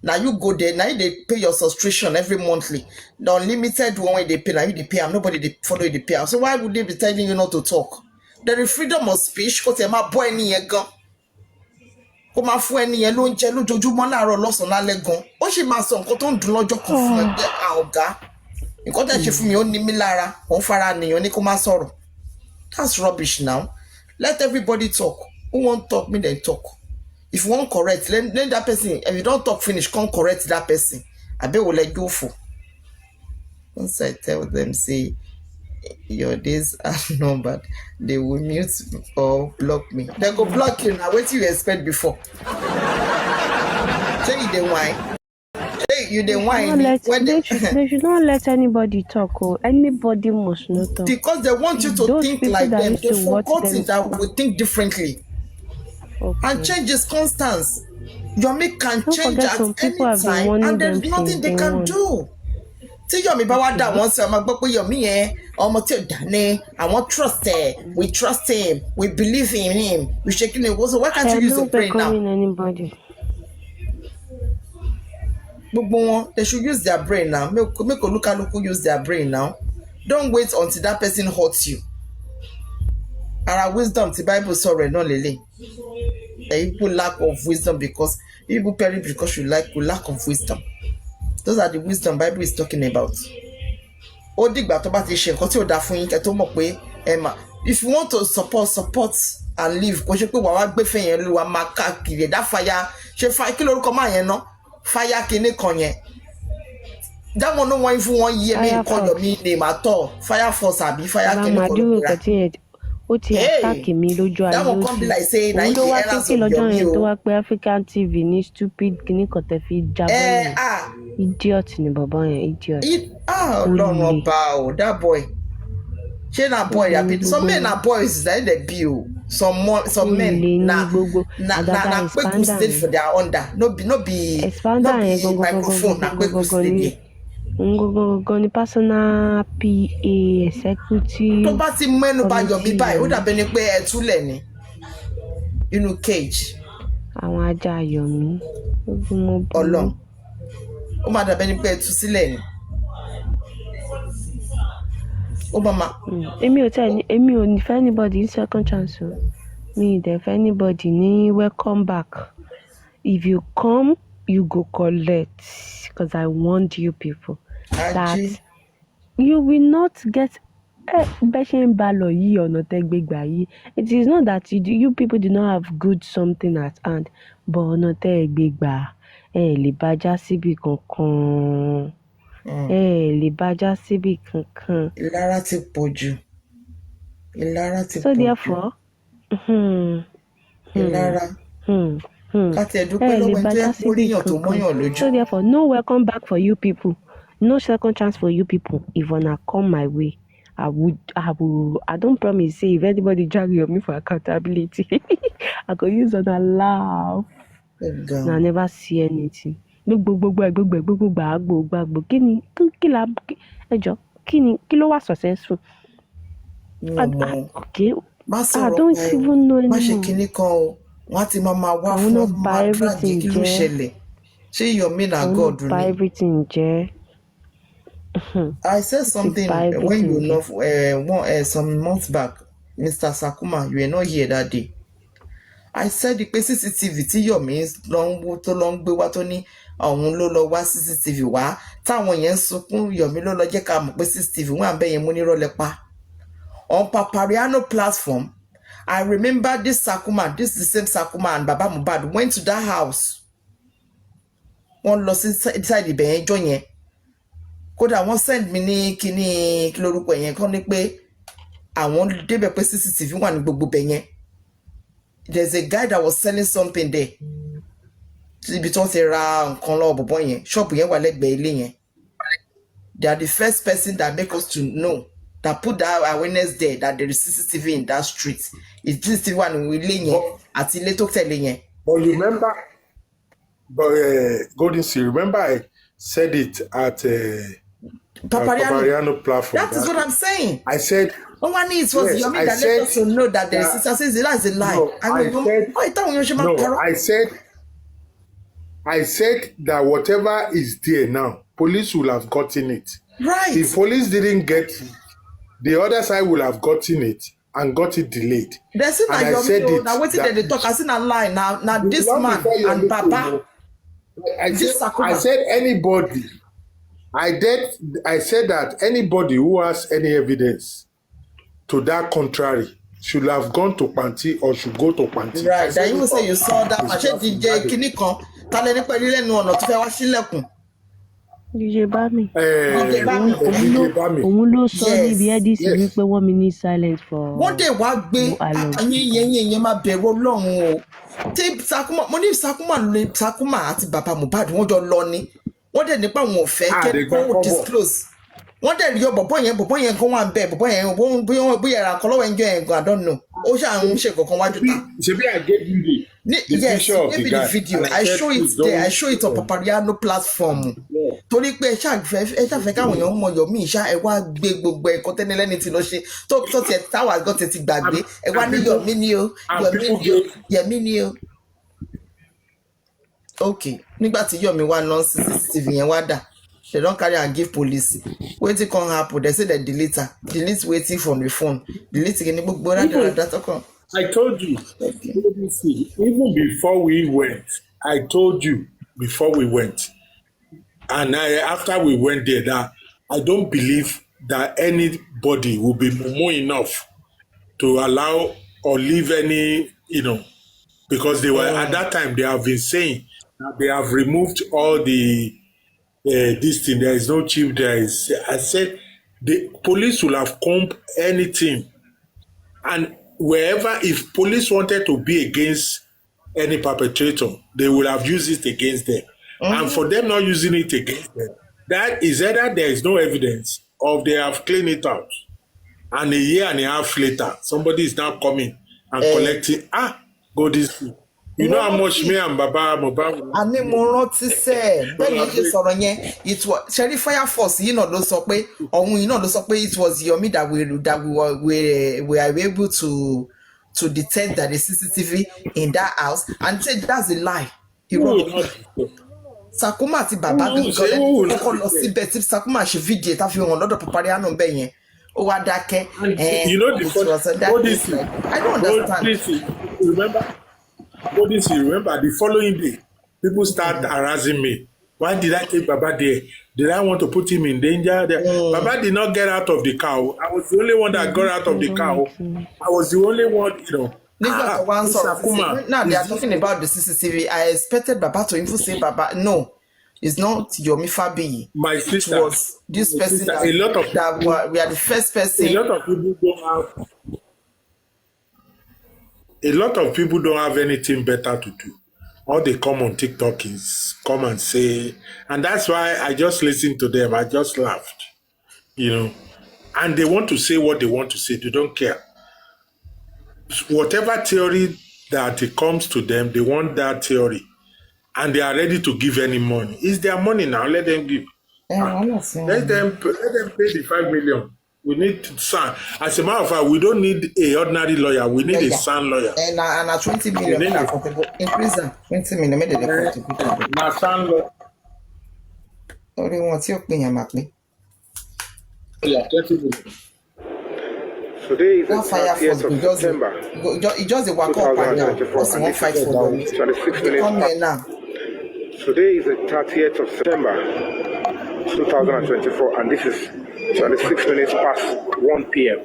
Now you go there, now they pay your subscription every monthly. The unlimited one when they pay, now you they pay, and nobody they follow the pay. So why would they be telling you not to talk? There is freedom of speech, because you're my boy any gun. Kó máa fún ẹni yẹn lóúnjẹ lójoojúmọ́ láàárọ̀ lọ́sàn-án lálẹ́ gan. Ó sì máa sọ nǹkan tó ń dùn lọ́jọ́ kan fún ẹ pé ọ̀gá. Nǹkan tẹ́ ṣe fún mi ó ní mí lára, òun fara nìyàn ní kó má sọ̀rọ̀. That's rubbish now. Let everybody talk. Who won't talk, me then talk. If you want correct, let that person, if you don't talk finish, come correct that person. I bet will let go for. Once I tell them, say, your days are numbered, they will mute or block me. They go block you now. What you expect before? Say you the wine. Say you the wine. They should not let anybody talk. Or anybody must not talk. Because they want you to think like them. They forgot that we think differently. Okay. And change is constant. Yomi can change at any time, and there's nothing they can do. See Yomi Bawa that once I'm about Yomi Omo I want trust him. We trust him. We believe in him. We shaking him. So why can't you use your brain now? Anybody. They should use their brain now. Make Olukaluku use their brain now. Don't wait until that person hurts you. Our wisdom, the Bible sorry, no lele. People lack of wisdom because people perish because you lack of wisdom. Those are the wisdom Bible is talking about. Ó dìgbà tó bá ti ṣe nǹkan tí ó dá fún yín kẹ́ tó mọ̀ pé if you want to support and live, kò ṣe pé wàá wá gbé fẹ́ yẹn lù wá máa káàkiri that fire ṣe fire kí lórúkọ máa yẹn ná fire kìíní kan yẹn. That one no one fún 1 year me call your name at all. Fire force àbí fire kìíní kan. Ó ti attack mi lójú ayé ó sì òun ló wá títí lọ́jọ́ yẹn tó wá pé African TV ní stupid kìíní kan tẹ́ fi jábọ́ yẹn idiot ni bàbá yẹn idiot. Ọlọ́run ọba o that boy ṣé na boy àbí some men na boys na dey be o some men na kpeku stage for their under no be microphone na kpeku stage. Ngogo ni personal PA executive. Tó bá ti mẹ́nu bà Yomi báyìí ó dàbí ẹni pé ẹ túlẹ̀ ni inú cage. Àwọn ajá Yomi Ọlọ́run ó máa dàbí ẹni pé ẹ tú sílẹ̀ ni. Ó máa èmi ò ní fẹ́ anybody in second chance o. Mi dẹ̀ fẹ́ anybody ní welcome back. If you come, you go collect because I warned you people. That you will not get it is not that you people do not have good something at hand, but ọ̀nà tẹ́ gbé gbà lè bájá síbi kankan. Lè bájá síbi kankan. Ìlara ti pọ̀ jù. So therefore, ìlara. So therefore, no welcome back for you people. No second chance for you people. If wanna come my way, I don't promise say if anybody drag me for accountability, I could use on a laugh. And I never see anything. Kí ló wà successful? Okay. I don't even know anymore. Wọ́n ti máa wá fún máa tragic kí ló ṣẹlẹ̀ ṣé Yomi na God ni. Everything jẹ́. I said something when you know some months back, Mr. Sakuma, you were not here that day. I said the CCTV tí Yomi tó lọ ń gbé wá tó ní àwọn ló lọ wá CCTV wá táwọn yẹn ń sunkún Yomi ló lọ jẹ́ ká mọ̀ pé CCTV wọ́n àbẹ́ yẹn mú ní rọ́lẹ́pá. On Papariano platform, I remember this Sakuma, this is the same Sakuma and Baba Mohbad went to that house. One lost inside the bed, join ye. Kódà wọ́n send me ní kíní lórúkọ yẹn kàn ní pé àwọn débẹ̀ pé CCTV wà ní gbogbo bẹ̀ yẹn. There's a guy that was selling something there. Ibi tí wọ́n ti ra nǹkan lọ́wọ́ bọ̀bọ̀ yẹn, shop yẹn wà lẹ́gbẹ̀ẹ́ ilé yẹn. They are the first person that make us to know. That put that awareness there that there is CCTV in that street. It's CCTV one in William at the little telling. But remember, Golden Sea, remember I said it at Papariano platform. That is what I'm saying. I said, all one needs was Yomi that let us know that there is that is a lie. I I said that whatever is there now, police will have gotten it. Right. If police didn't get it, the other side will have gotten it and got it delayed. There's and I said it. Now waiting that they talk. I seen a line now. This man and Baba. I said anybody. I said that anybody who has any evidence to that contrary should have gone to Panti or should go to Panti. Right. Then you say you saw that machine DJ Kinikan. Tale ni pẹ̀lú lẹ́nu ọ̀nà tó fẹ́ wá sílẹ̀kùn. DJ Bami. DJ Bami. Òun ló sọ níbi Edison wípé 1 minute silence for. Wọ́n dẹ̀ wá gbé yẹn máa bẹ̀rù Ọlọ́run o. Tí Sakuma mo ní Sakuma àti bàbá Mohbad wọ́n jọ lọ ni. Wọ́n dẹ̀ nípa wọn ò fẹ́ kẹ́kọ̀ọ́ disclose. Wọ́n dẹ̀ rí bọ̀bọ̀ yẹn kan wà ń bẹ̀ bọ̀bọ̀ yẹn bóyá ẹ̀rà kan lọ́wọ́ ẹ̀ńjọ́ yẹn gan I don't know. Ó ṣáà ń ṣe kankan wájú ta. Ṣebí I gave you the picture of the guy. The video. I show it there. I show it on Papariano platform. Torí pé ẹ ṣàfẹ́ káwọn èèyàn mọ Yomi ìṣá ẹ wá gbé gbogbo ẹ̀kọ́ tẹ́nilẹ́ni tí ló ṣe tó tiẹ̀ táwa gan tẹ̀ ti gbàgbé ẹ wá ní Yomi ni o Yomi ni o. Okay, nígbà tí Yomi wá lọ sí CCTV yẹn wá dà. They don't carry and give police. Wetin come happen? They say they delete her. Delete waiting from the phone. Delete again. I told you. Even before we went, I told you before we went, and after we went there, that I don't believe that anybody will be more enough to allow or leave any, because they were at that time they have been saying that they have removed all the. This thing, there is no chief, I said the police will have combed anything, and wherever, if police wanted to be against any perpetrator, they will have used it against them. And for them not using it against them, that is either there is no evidence or they have cleaned it out, and a year and a half later somebody is now coming and collecting go this thing. You know how much me and Baba Mohbad. Àní mo rántí sẹ́ bẹ́ẹ̀ ni ṣe sọ̀rọ̀ yẹn it was Sherry Fire Force yìí náà ló sọ pé ọ̀hún yìí náà ló sọ pé it was Yomi that we were able to detect that the CCTV in that house and say that's a lie. Sakuma àti bàbá gbẹ̀ngàn lẹ́kọ̀ọ́ lọ síbẹ̀ tí Sakuma ṣe fídíò tá fi hàn lọ́dọ̀ Papariano bẹ́ẹ̀ yẹn ó wá dákẹ́. You know the first I don't understand. Remember the following day, people start harassing me. Why did I take Baba there? Did I want to put him in danger? Baba did not get out of the car. I was the only one that got out of the car. I was the only one, Now they are talking about the CCTV. I expected Baba to even say Baba. No, it's not Yomi Fabi. My sister. It was this person sister, we are the first person. A lot of people don't have anything better to do. All they come on TikTok is come and say, and that's why I just listened to them. I just laughed, and they want to say what they want to say. They don't care. Whatever theory that it comes to them, they want that theory, and they are ready to give any money. It's their money now. Let them give. Let them pay the 5 million. We need to sign. As a matter of fact, we don't need a ordinary lawyer. We need a sound lawyer. And 20 million in prison. 20 million. Now sound lawyer. Only one your opinion, Mackley. Yeah, 30 million. Today is the 30th of September. It just a walk up and now. What's the one fight for me? 26 minutes. Come here now. Today is the 30th of September 2024, and this is 26 minutes past 1 p.m.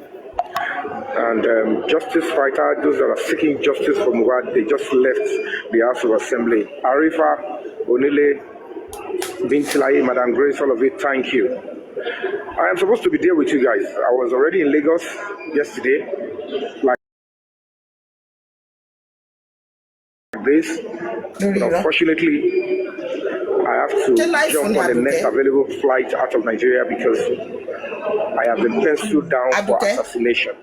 And justice fighter, those that are seeking justice for Mohbad, they just left the House of Assembly. Arifa, Onile, Bintilaye, Madam Grace, all of it, thank you. I am supposed to be there with you guys. I was already in Lagos yesterday, like this. But unfortunately, I have to jump on the next available flight out of Nigeria because I have been penciled down for assassination.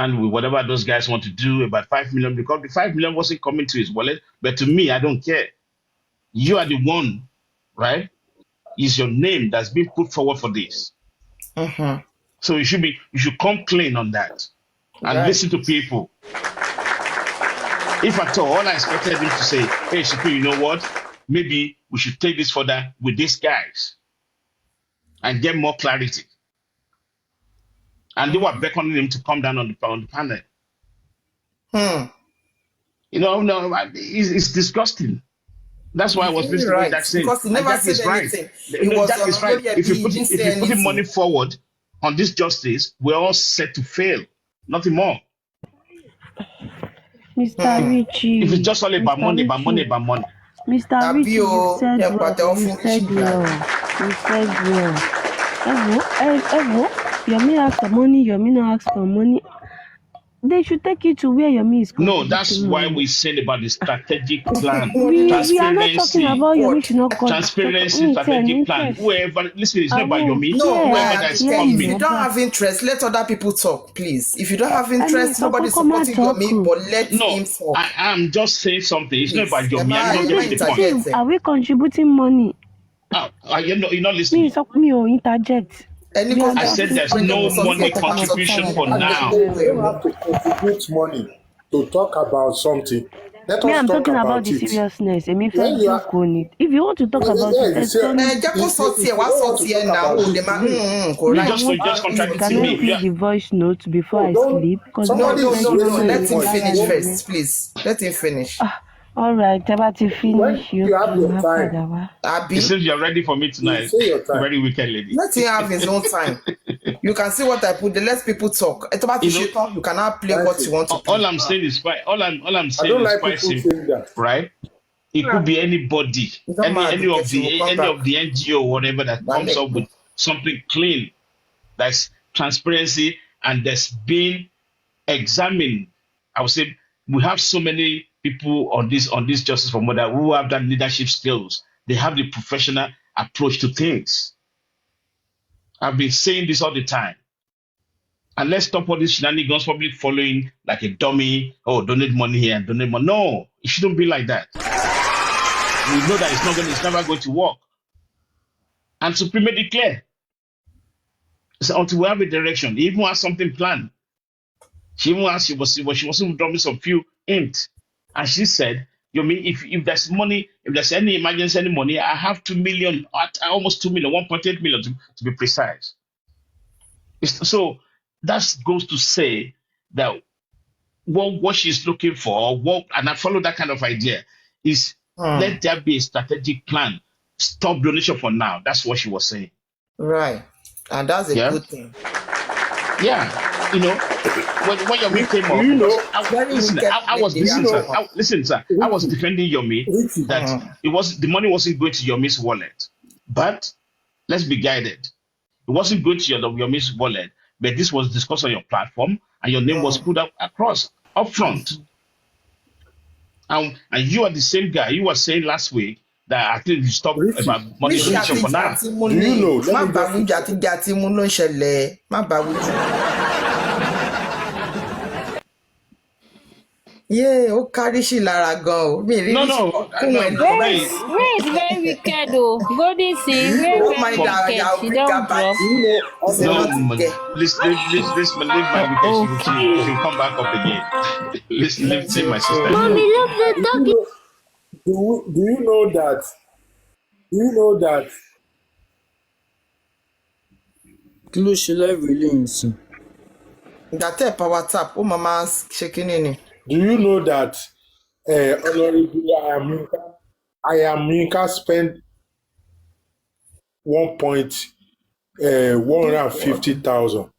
stand with whatever those guys want to do about 5 million, because the 5 million wasn't coming to his wallet. But to me, I don't care. You are the one, right? Is your name that's been put forward for this. So you should come clean on that and listen to people. If at all I expected him to say, hey, Shiku, you know what? Maybe we should take this further with these guys and get more clarity. And they were beckoning him to come down on the panel. You know, no, it's disgusting. That's why I was listening to that saying. Because he never said anything. That is right. If you put money forward on this justice, we're all set to fail. Nothing more. Mr. Richie. If it's just all about money. Mr. Richie, you said well. Evo, Yomi asked for money, Yomi no ask for money. They should take you to where Yomi is going. No, that's why we said about the strategic plan. We are not talking about Yomi should not transparency, strategic plan. Whoever, listen, it's not about Yomi. No, whoever that's if you don't have interest, let other people talk, please. If you don't have interest, nobody's supporting Yomi, but let him talk. I'm just saying something. It's not about Yomi. I'm not getting the point. Are we contributing money? You're not listening. Me or interject. I said there's no money contribution for now. You don't have to contribute money to talk about something. I'm talking about the seriousness. If you want to talk about it, just contradicting me. Please the voice note before I sleep. No, let him finish first, please. Let him finish. All right, about to finish. You have your time. It seems you're ready for me tonight. Very wicked lady. Let him have his own time. You can see what I put. Let people talk. You cannot play what you want to play. All I'm saying is quite. All I'm saying is quite simple, right? It could be anybody, any of the NGO, whatever that comes up with something clean, that's transparency, and that's being examined. I would say we have so many people on this Justice for Murder who have that leadership skills. They have the professional approach to things. I've been saying this all the time. And let's stop all these shenanigans, probably following like a dummy. Oh, donate money here and donate money. No, it shouldn't be like that. We know that it's never going to work. And Supreme made it clear. So until we have a direction, he even has something planned. She even asked, she was dropping some few hints. And she said, you mean if there's money, if there's any emergency, any money, I have 2 million, almost 2 million, 1.8 million to be precise. So that goes to say that what she's looking for, and I follow that kind of idea, is let there be a strategic plan. Stop donation for now. That's what she was saying. Right. And that's a good thing. Yeah. You know, when Yomi came up, I was defending Yomi that the money wasn't going to Yomi's wallet, but let's be guided. It wasn't going to Yomi's wallet, but this was discussed on your platform, and your name was put up front. And you are the same guy. You were saying last week that I think you stop about money donation for now. Do you know? Yeah, ó kárí sí lára gan o. No. Ray is very wicked though. Golden say Ray very wicked. She don't drop. Please leave my wicked. She'll come back up again. Leave my sister. Mommy, look the doggy. Do you know that? Kí ló ṣe live release? That power tap. Oh, mama's shaking in it. Do you know that Honorable Ayamika spent 150,000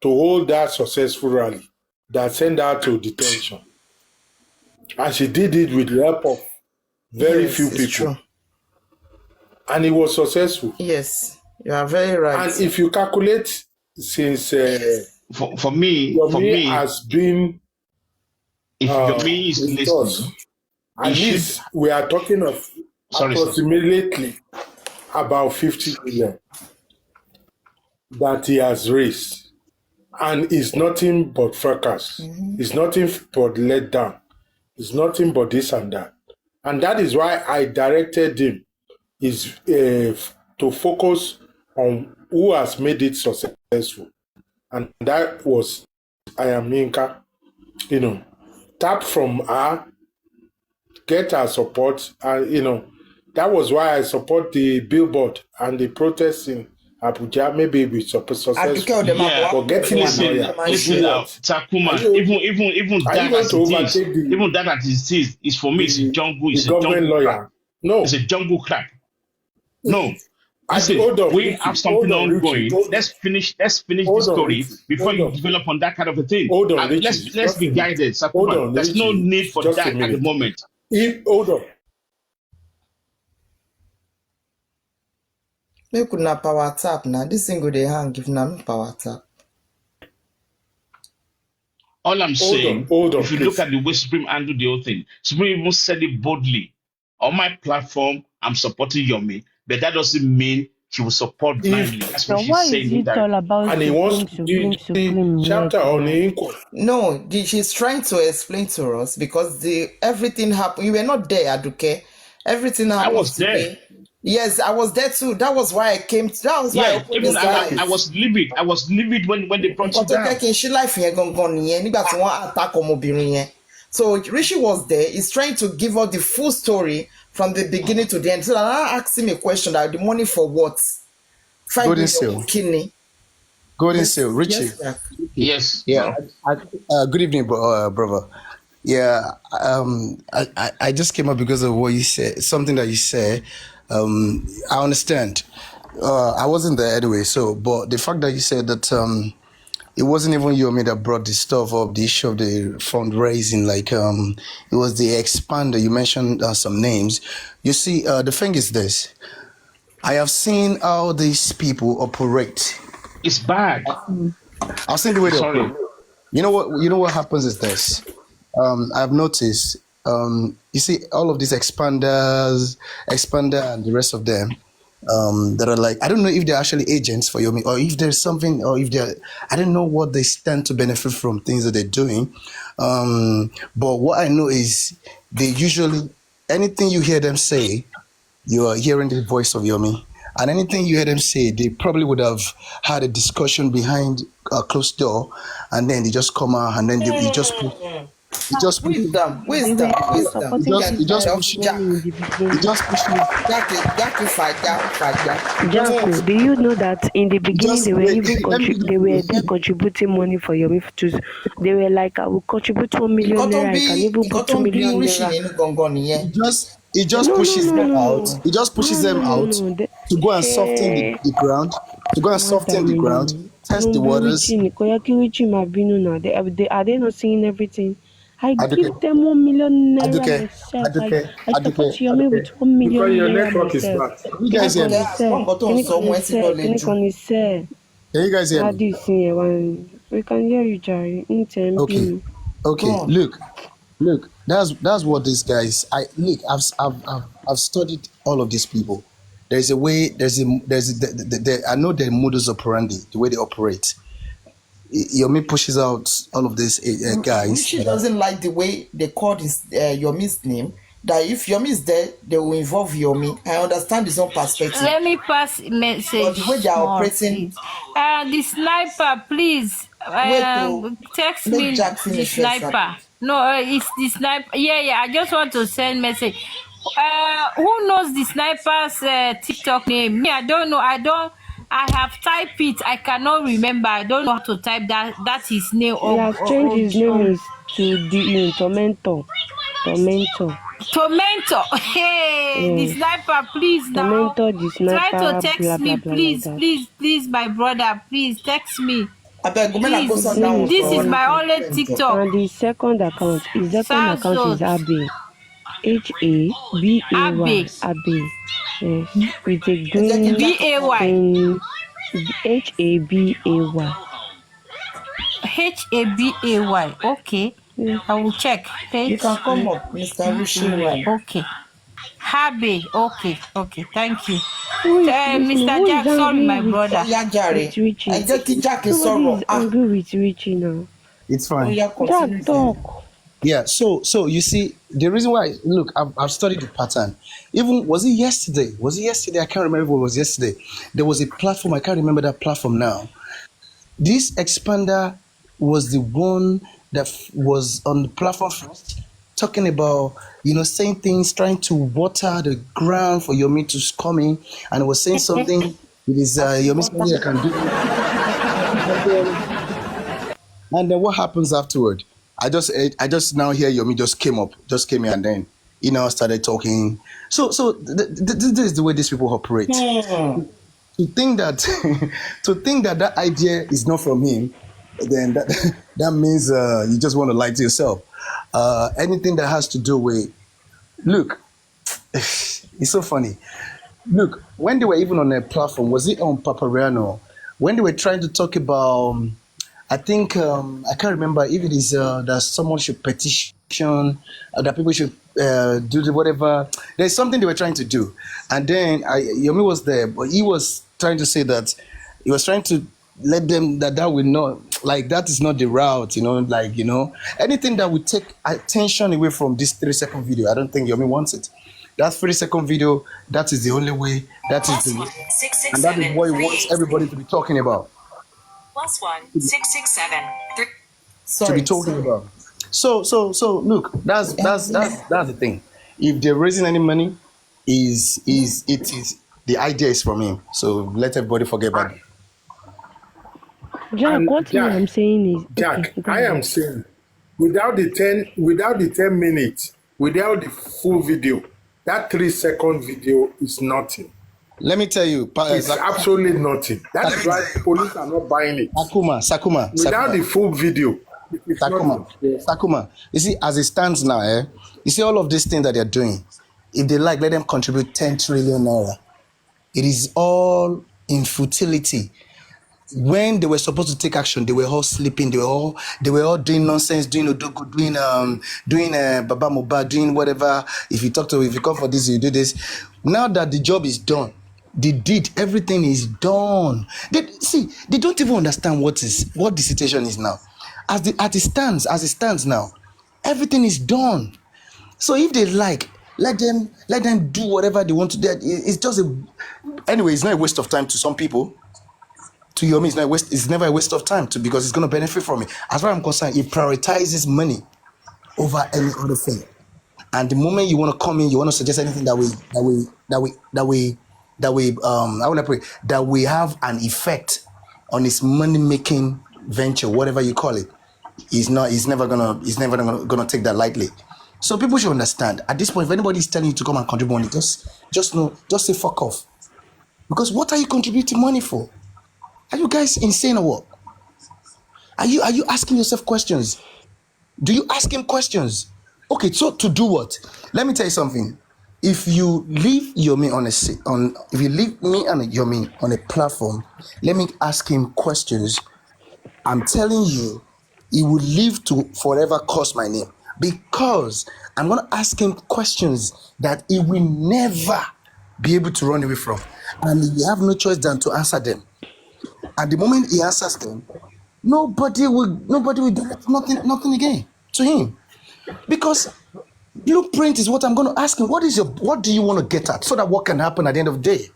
to hold that successful rally that sent her to detention? And she did it with the help of very few people. True. And it was successful. Yes, you are very right. And if you calculate, since for me has been if Yomi is listening, at least we are talking of approximately about 50 million that he has raised. And it's nothing but fracas. It's nothing but let down. It's nothing but this and that. And that is why I directed him is to focus on who has made it successful. And that was Ayaminka. Tap from her, get her support. And, that was why I support the billboard and the protests in Abuja. Maybe we successful. Yeah, but getting listen out, Takuma. Even that as it is, even that as it is for me, it's a jungle. It's a jungle lawyer. crap. No, it's a jungle crap. No, listen, we have something ongoing. Let's finish this story before you develop on that kind of a thing. Let's be guided, Takuma. There's no need for that at the moment. Hold on. They could not power tap now. This thing go they hang if not power tap. All I'm saying, if you look at the way Supreme handled the whole thing, Supreme even said it boldly. On my platform, I'm supporting Yomi, but that doesn't mean she will support blindly. That's what she's saying. Why is it all about and he wants Supreme chapter on the inquiry. No, she's trying to explain to us because everything happened. You were not there, Aduke. Everything happened. I was there. Yes, I was there too. That was why I came. That was why I opened this live. I was livid. I was livid when they brought you down. So Rishi was there. He's trying to give us the full story from the beginning to the end. So I asked him a question: that the money for what? Golden Seal. Golden Seal, Richie. Yes. Yeah. Good evening, brother. Yeah. I just came up because of what you said. Something that you said. I understand. I wasn't there anyway. But the fact that you said that it wasn't even Yomi that brought the stuff up, the issue of the fundraising. It was the expander. You mentioned some names. You see, the thing is this. I have seen how these people operate. It's bad. I've seen the way they operate. You know what happens is this. I've noticed. You see, all of these expander and the rest of them that are I don't know if they're actually agents for Yomi, or if there's something, or if I don't know what they stand to benefit from things that they're doing. But what I know is they usually, anything you hear them say, you are hearing the voice of Yomi. And anything you hear them say, they probably would have had a discussion behind a closed door, and then they just come out and then they just put. Wisdom. He just push do you know that in the beginning they were contributing money for Yomi to? They were like, I will contribute 1 million naira. I can even put 2 million naira. He just pushes them out. He just pushes them out to go and soften the ground. Test the waters. Are they not seeing everything? I give them 1 million naira myself. I support Yomi with 1 million naira myself. You guys hear me? Can you guys hear me? We can hear you, Jerry. Okay. Look. That's what these guys. I've studied all of these people. There's a way. I know their modus operandi, the way they operate. Yomi pushes out all of these guys. She doesn't like the way they called Yomi's name. That if Yomi is there, they will involve Yomi. I understand his own perspective. Let me pass a message. But the way they are operating. The sniper, please. Text me the sniper. No, it's the sniper. Yeah. I just want to send message. Who knows the sniper's TikTok name? Me, I don't know. I have typed it. I cannot remember. I don't know how to type that. That's his name. He has changed his name is to Tormentor. Hey, the sniper, please now. The sniper, try to text me, please, my brother. Please text me. Please. This is my only TikTok. And the second account is Abe. Habay. Abe. Yes, with a green Bay. Habay. Okay. I will check. You can come up, Mr. Rishi. Okay. Habe. Okay. Thank you. Who is listening? Mr. Who Jack, is sorry, angry my with brother. Richie? Somebody is angry with Richie now. It's fine. Jack, talk. Yeah, so you see the reason why. Look, I've studied the pattern. Even was it yesterday? I can't remember if it was yesterday. There was a platform. I can't remember that platform now. This expander was the one that was on the platform first, talking about saying things, trying to water the ground for Yomi to come in, and was saying something. It is Yomi something I can do. And then what happens afterward? I just now hear Yomi just came in, and then started talking. So this is the way these people operate. To think that that idea is not from him, then that means you just want to lie to yourself. Anything that has to do with, look, it's so funny. Look, when they were even on a platform, was it on Papariano? When they were trying to talk about, I think I can't remember if it is that someone should petition, that people should do whatever. There's something they were trying to do, and then Yomi was there, but he was trying to say that he was trying to let them that will not, like, that is not the route, anything that would take attention away from this 3-second video. I don't think Yomi wants it. That 3-second video, that is the only way. That is the way, and that is what he wants everybody to be talking about. +1 667 3 to be talking about. So look, that's the thing. If they're raising any money, the idea is from him. So let everybody forget about it. Jack, what I'm saying is, Jack, okay, I am saying without the 10 minutes, without the full video, that 3-second video is nothing. Let me tell you, it's absolutely nothing. That is why police are not buying it. Sakuma. Without the full video, Sakuma. You see, as it stands now, you see all of these things that they're doing. If they like, let them contribute 10 trillion naira. It is all in futility. When they were supposed to take action, they were all sleeping. They were all doing nonsense, doing Odogo, doing Baba Mohbad, doing whatever. If you come for this, you do this. Now that the job is done, everything is done. They don't even understand what the situation is now. As it stands now, everything is done. So if they like, let them do whatever they want to do. It's just anyway. It's not a waste of time to some people. To Yomi, it's never a waste of time because it's going to benefit from it. As far as I'm concerned, it prioritizes money over any other thing. And the moment you want to come in, you want to suggest anything that we have an effect on its money-making venture, whatever you call it, he's never gonna take that lightly. So people should understand. At this point, if anybody is telling you to come and contribute money, just say fuck off. Because what are you contributing money for? Are you guys insane or what? Are you asking yourself questions? Do you ask him questions? Okay, so to do what? Let me tell you something. If you leave Yomi on a platform, let me ask him questions. I'm telling you, he will live to forever curse my name because I'm going to ask him questions that he will never be able to run away from, and he have no choice than to answer them. And the moment he answers them, nobody will do nothing again to him, because blueprint is what I'm going to ask him. What do you want to get at, so that what can happen at the end of the day?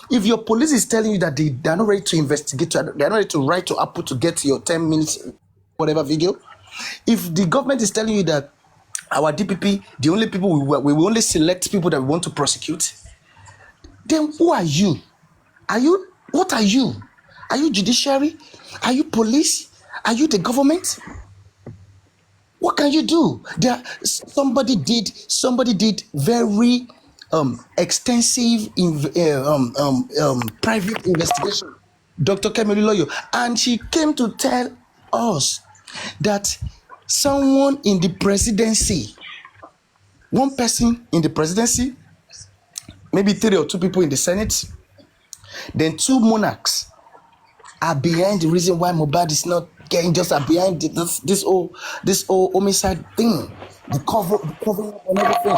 If your police is telling you that they are not ready to investigate, they're not ready to write to Apple to get your 10 minutes whatever video, if the government is telling you that our DPP, the only people we will only select people that we want to prosecute, then who are you? What are you? Are you judiciary? Are you police? Are you the government? What can you do? Somebody did very extensive private investigation, Dr. Kemiluloyo, and she came to tell us that someone in the presidency, one person in the presidency, maybe 3 or 2 people in the Senate, then 2 monarchs are behind the reason why Mohbad is not getting just behind this whole homicide thing, the cover up and everything.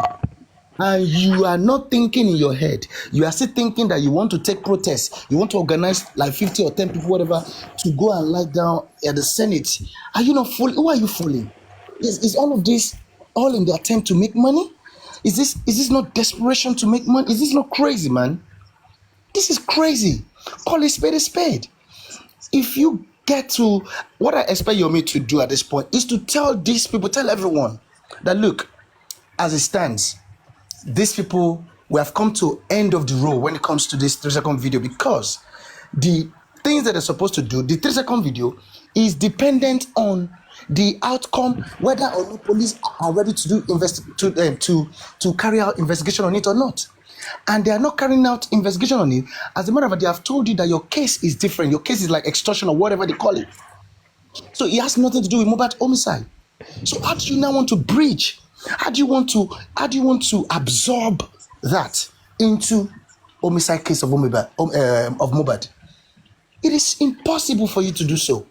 and you are not thinking in your head, you are still thinking that you want to take protests, you want to organize like 50 or 10 people, whatever, to go and lie down at the Senate. Are you not fooling? Who are you fooling? Is all of this all in the attempt to make money? Is this not desperation to make money? Is this not crazy, man? This is crazy. Call a spade a spade. If you get to, what I expect Yomi to do at this point is to tell these people, tell everyone that look, as it stands, these people, we have come to end of the road when it comes to this 3-second video, because the things that they're supposed to do, the 3-second video is dependent on the outcome, whether or not police are ready to do to carry out investigation on it or not. And they are not carrying out investigation on it. As a matter of fact, they have told you that your case is different. Your case is like extortion or whatever they call it. So it has nothing to do with Mohbad homicide. So how do you now want to bridge? How do you want to absorb that into homicide case of Mohbad? It is impossible for you to do so.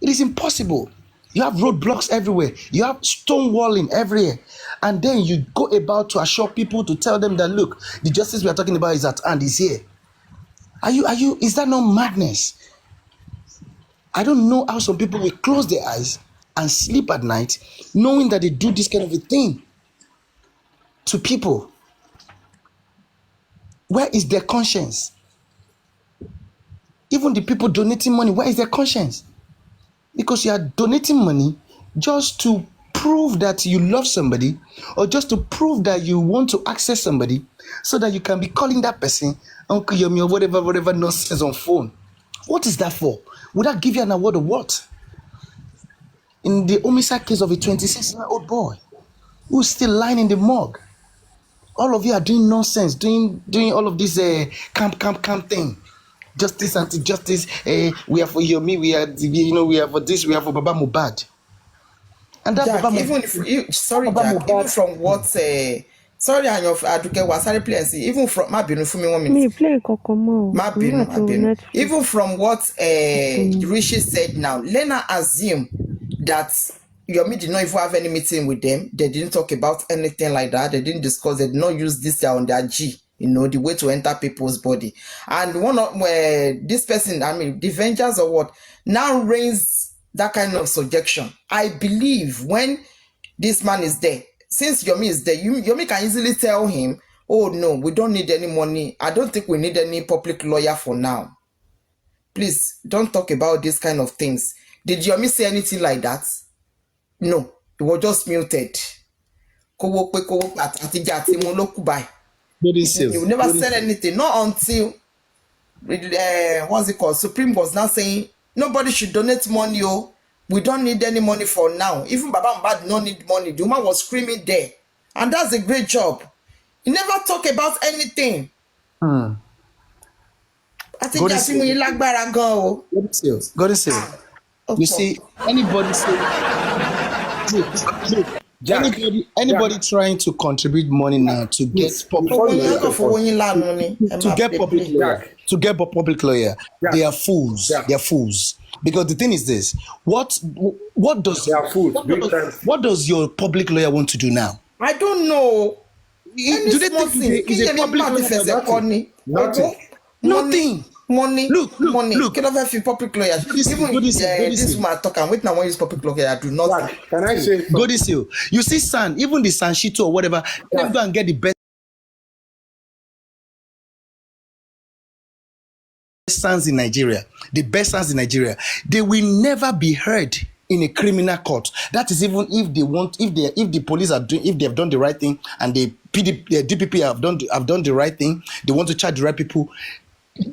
It is impossible. You have roadblocks everywhere. You have stonewalling everywhere. And then you go about to assure people, to tell them that, look, the justice we are talking about is at hand, is here. Is that not madness? I don't know how some people will close their eyes and sleep at night knowing that they do this kind of a thing to people. Where is their conscience? Even the people donating money, where is their conscience? Because you are donating money just to prove that you love somebody, or just to prove that you want to access somebody, so that you can be calling that person Uncle Yomi or whatever nonsense on phone. What is that for? Would that give you an award or what? In the homicide case of a 26-year-old boy who's still lying in the morgue, all of you are doing nonsense, doing all of this camp thing. Justice, anti-justice. We are for Yomi. We are for this. We are for Baba Mohbad. And that Jack, Baba even from what sorry, Aduke was sorry, please. Even from ma binu fún mi 1 minute. Me play Kokomo. Ma binu. Even from what Rishi said now, Lena assume that Yomi did not even have any meeting with them. They didn't talk about anything like that. They didn't discuss. They did not use this on their G. The way to enter people's body. And one of this person, the Avengers or what, now reigns that kind of subjection. I believe when this man is there, since Yomi is there, Yomi can easily tell him, oh no, we don't need any money. I don't think we need any public lawyer for now. Please, don't talk about this kind of things. Did Yomi say anything like that? No, it was just muted. You never said anything, not until what's it called? Supreme was now saying nobody should donate money. Oh, we don't need any money for now. Even Baba Mohbad don't need money. The woman was screaming there, and that's a great job. He never talk about anything. I think that's when you like go. God is saying. You see, anybody say, look, anybody trying to contribute money now to get public lawyer, they are fools. They are fools. Because the thing is this: what does your public lawyer want to do now? I don't know. Do they think he's a public lawyer? Nothing. Money. Look. Can I have public lawyer? Even this man talking. Wait now, when use public lawyer, I do not. Can I say? Go this you. You see, even the Sanshito or whatever, let them go and get the best sons in Nigeria. The best sons in Nigeria. They will never be heard in a criminal court. That is even if they want, if the police are doing, if they have done the right thing, and the DPP have done the right thing, they want to charge the right people.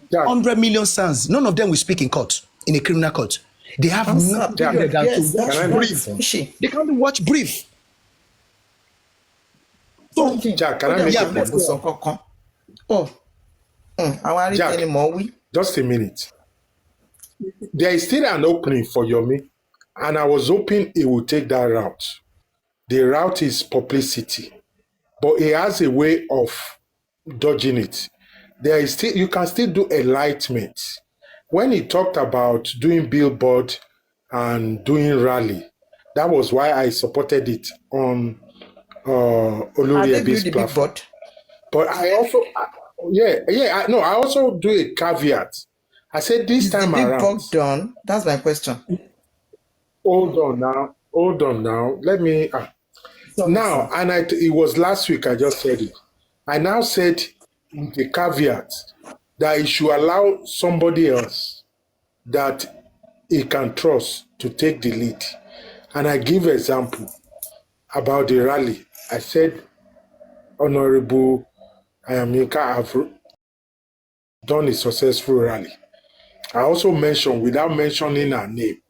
100 million sons, none of them will speak in court, in a criminal court. They have nothing than to watch brief. They can't watch brief. So, Jack, can I make a point? Just a minute. There is still an opening for Yomi, and I was hoping he would take that route. The route is publicity, but he has a way of dodging it. There is still, you can still do enlightenment. When he talked about doing billboard and doing rally, that was why I supported it on Olori Ebi's platform. But I also, I also do a caveat. I said this time around. Is the big bug done? That's my question. Hold on now. Let me. Now, and it was last week I just said it. I now said with a caveat that it should allow somebody else that he can trust to take the lead. And I give example about the rally. I said, Honorable Ayamika have done a successful rally. I also mentioned, without mentioning her name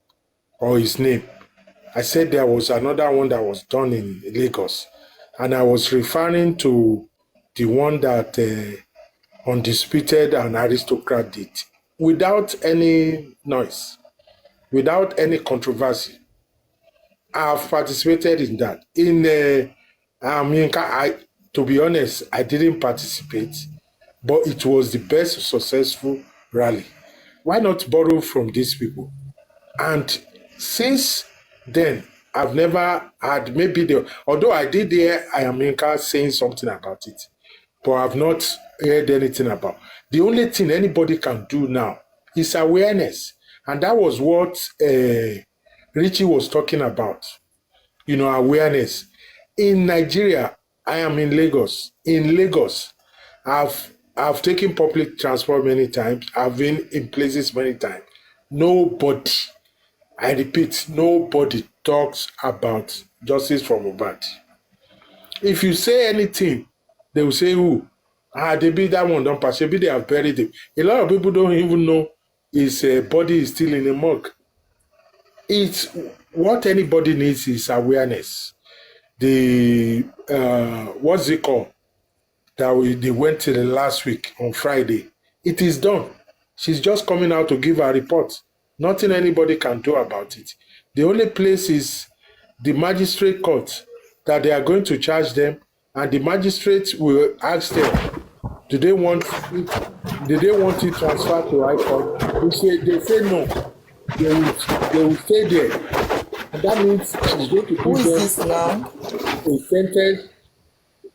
or his name, I said there was another one that was done in Lagos. And I was referring to the one that Undisputed and Aristocrat did without any noise, without any controversy. I've participated in that. To be honest, I didn't participate, but it was the best successful rally. Why not borrow from these people? And since then, I've never had although I did hear Ayaminka saying something about it, but I've not heard anything about. The only thing anybody can do now is awareness. And that was what Richie was talking about. Awareness. In Nigeria, I am in Lagos. In Lagos, I've taken public transport many times. I've been in places many times. Nobody, I repeat, nobody talks about justice for Mohbad. If you say anything, they will say, who? They be that one, don't pass. Maybe they have buried him. A lot of people don't even know his body is still in a morgue. It's what anybody needs is awareness. What's it called? They went to the last week on Friday. It is done. She's just coming out to give her report. Nothing anybody can do about it. The only place is the magistrate court that they are going to charge them, and the magistrate will ask them, do they want it transferred to High Court? They say no. They will stay there. And that means she's going to give them a sentence.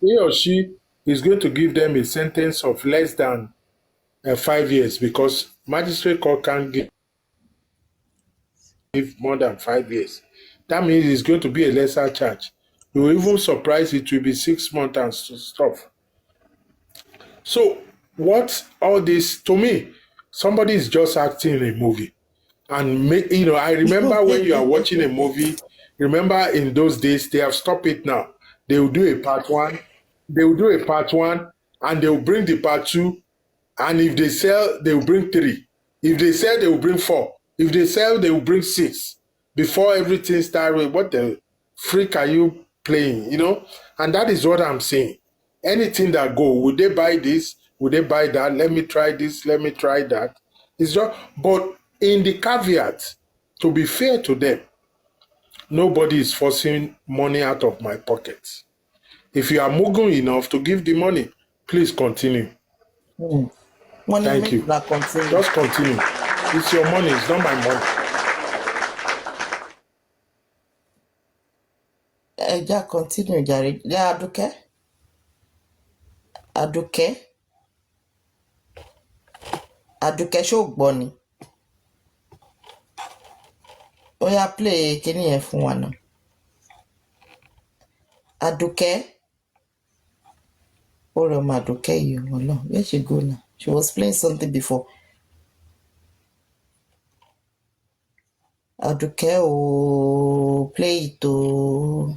He or she is going to give them a sentence of less than 5 years, because magistrate court can't give more than 5 years. That means it's going to be a lesser charge. You will even surprise it will be 6 months and stuff. So what all this, to me, somebody is just acting in a movie. And I remember when you are watching a movie, remember in those days, they have stopped it now. They will do a part one, and they will bring the part two, and if they sell, they will bring 3. If they sell, they will bring 4. If they sell, they will bring 6. Before everything starts, what the freak are you playing, And that is what I'm saying. Anything that go, would they buy this? Would they buy that? Let me try this, let me try that. It's just, but in the caveat, to be fair to them, nobody is forcing money out of my pocket. If you are mugu enough to give the money, please continue. Thank you. Just continue. It's your money, it's not my money. Just continue, Jerry. Yeah, Aduke show bunny. Oh yeah, play kini yẹn fún wa náà. Aduke. Aduke, where she go now? She was playing something before. Aduke, play it to.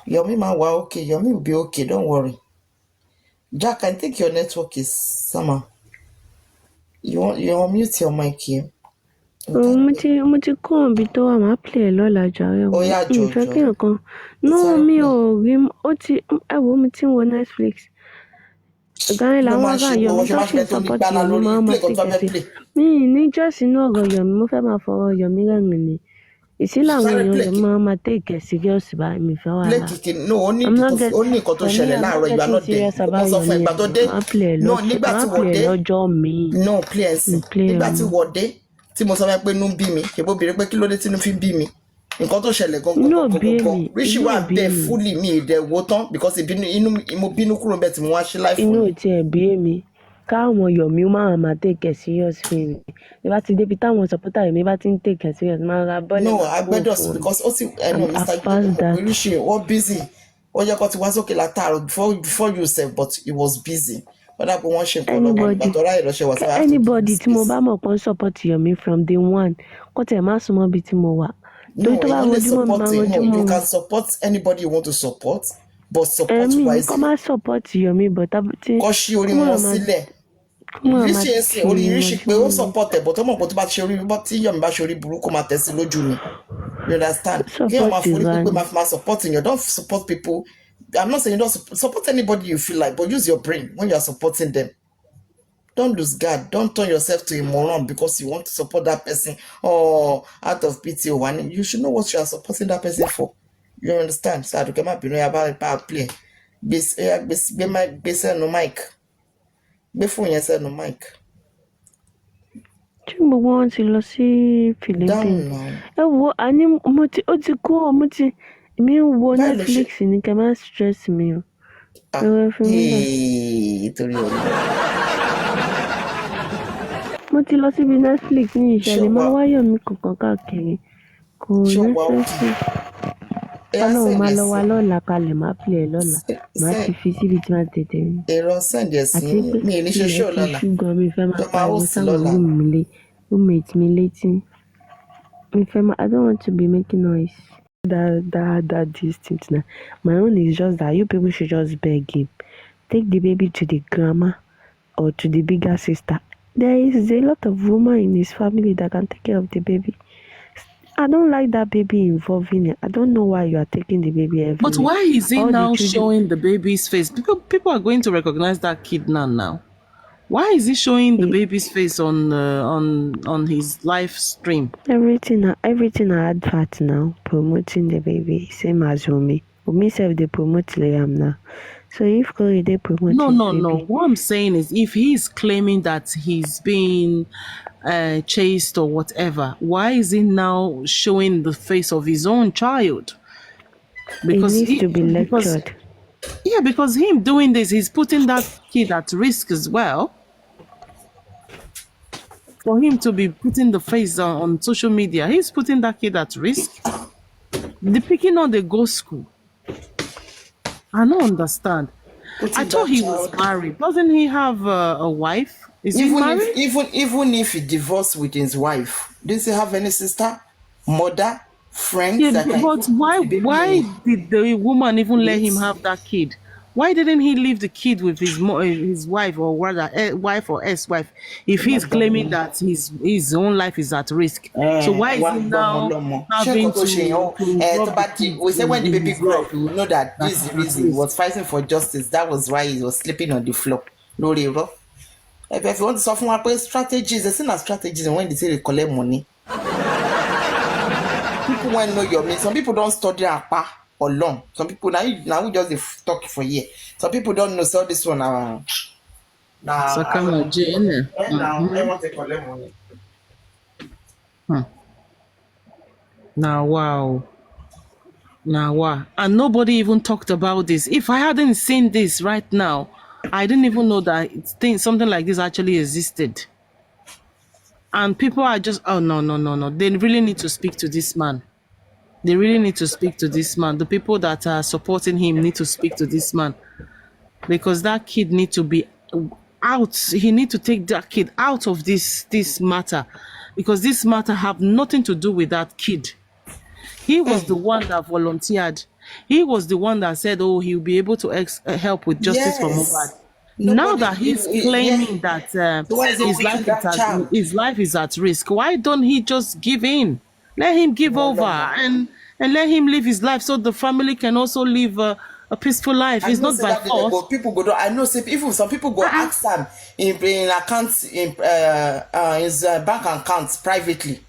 Yomi ma wa okay. Yomi will be okay. Don't worry. Jack, I think your network is somehow. You mute your mic here. Mo ti kó ibi tó wà máa play lọ́la jàre o. Ó yá jọjọ. Mi fẹ́ kí nǹkan. No, mi ò rí mi ti ń wo Netflix. Ọ̀gá làwọn ará Yomi tó fi support Yomi máa ma take sí. Mi ní just inú ọ̀rọ̀ Yomi, mo fẹ́ máa fọ̀rọ̀ Yomi rẹ́rìn ni. Ìsílẹ̀ àwọn èèyàn Yomi máa ma take serious bá mi fẹ́ wà lá. No, ó ní nǹkan tó ṣẹlẹ̀ láàárọ̀ ìgbà náà dé. Wọ́n sọ fún ìgbà tó dé. No, nígbà tí wọ́n dé. No, play ẹ̀sìn. Nígbà tí wọ́n dé. Tí mo sọ fún ẹ pé inú bí mi, ṣe bó béèrè pé kí ló dé tí inú fi bí mi. nǹkan tó ṣẹlẹ̀ gangan Rishi wà bẹ́ẹ̀ fully mi ìdẹ̀ wo tán because mo bínú kúrò bẹ́ẹ̀ tí mo wá ṣe life fún mi. inú ti ẹ̀ bí èmi káwọn Yomi máa take it serious fún mi ní bá ti débi táwọn supporter Yomi bá ti ń take it serious máa ra bọ́ọ̀lù. No, agbẹ́dọ̀ because ó ti Mr. Rishi wọ́n busy ó yẹ kó ti wá sókè látàrọ before you sef but he was busy. Anybody tí mo bá mọ̀ pé ń support Yomi from day one kó tẹ̀ má súnmọ́ bí tí mo wà. No, you can support anybody you want to support, but support wisely. Kọ́ máa support Yomi but kọ́ ṣí orí wọn sílẹ̀. Rishi ẹsẹ̀ orí Rishi pé ó support ẹ̀ but ọmọ òpó tó bá ṣe orí bọ́ tí Yomi bá ṣe orí burúkú máa tẹ̀sí lójú ni. You understand? Kí ọmọ àforí pé máa support you, don't support people. I'm not saying you don't support anybody you feel like, but use your brain when you are supporting them. Don't lose guard. Don't turn yourself to a moron because you want to support that person or out of pity or one. You should know what you are supporting that person for. You understand? So I don't care about power play. Bese no mic. Before you say no mic. Tí mo wọ́n ti lọ sí Philippines. Ẹ wo àní mo ti kú mo ti mi ń wo Netflix ní kẹ́ máa stress mi o. Torí ọ̀la. Mo ti lọ síbi Netflix ní ìṣẹ̀lẹ̀ máa wáyọ̀ mi kankan káàkiri kò necessary. Ọlọ́run máa lọ wá lọ́la kalẹ̀ máa play ẹ̀ lọ́la máa ti fi síbi tí máa tètè rí. Èrò send ẹ̀ sí mi ní ṣe show lọ́la. Ṣùgbọ́n mi fẹ́ máa pariwo sáwọn roommate mi létí. I don't want to be making noise. That distinct now. My own is just that you people should just beg him. Take the baby to the grandma or to the bigger sister. There is a lot of women in his family that can take care of the baby. I don't like that baby involving it. I don't know why you are taking the baby everywhere. But why is he now showing the baby's face? People are going to recognize that kid now. Why is he showing the baby's face on his live stream? Everything are advert now, promoting the baby, same as Umi. Umi self they promote Liam now. So if they promote No. What I'm saying is if he's claiming that he's being chased or whatever, why is he now showing the face of his own child? Because he needs to be lectured. Because him doing this, he's putting that kid at risk as well. For him to be putting the face on social media, he's putting that kid at risk. The picking on the go school. I don't understand. I thought he was married. Doesn't he have a wife? Is he married? Even if he divorced with his wife, does he have any sister, mother, friends? But why did the woman even let him have that kid? Why didn't he leave the kid with his wife or rather wife or ex-wife if he's claiming that his own life is at risk? So why is he now having to we say when the baby grew up, you know that this is the reason he was fighting for justice. That was why he was sleeping on the floor. No, if you want to suffer one strategies, there's not strategies when they say they collect money. People want to know your means. Some people don't study apa or long. Some people now we just talk for year. Some people don't know. So this one now. So come on, Jane. Now they want to collect money. Now wow. And nobody even talked about this. If I hadn't seen this right now, I didn't even know that something like this actually existed. And people are just, oh, no. They really need to speak to this man. They really need to speak to this man. The people that are supporting him need to speak to this man. Because that kid needs to be out. He needs to take that kid out of this matter. Because this matter have nothing to do with that kid. He was the one that volunteered. He was the one that said, oh, he'll be able to help with justice for Mohbad. Now that he's claiming that his life is at risk, why don't he just give in? Let him give over and let him live his life so the family can also live a peaceful life. It's not by force. People go. I know. Say if some people go ask them in accounts in his bank accounts privately.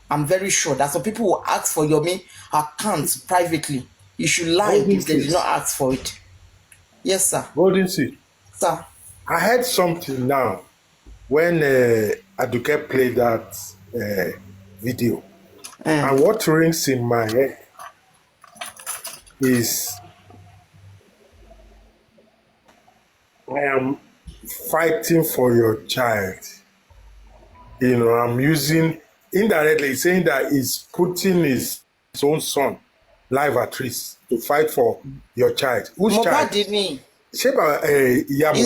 I'm very sure that some people will ask for your accounts privately. You should lie if they did not ask for it. Yes, sir. Golden Seed. Sir. I heard something now when Aduke played that video. And what rings in my head is I am fighting for your child. I'm using indirectly saying that he's putting his own son life at risk to fight for your child. Whose child? He's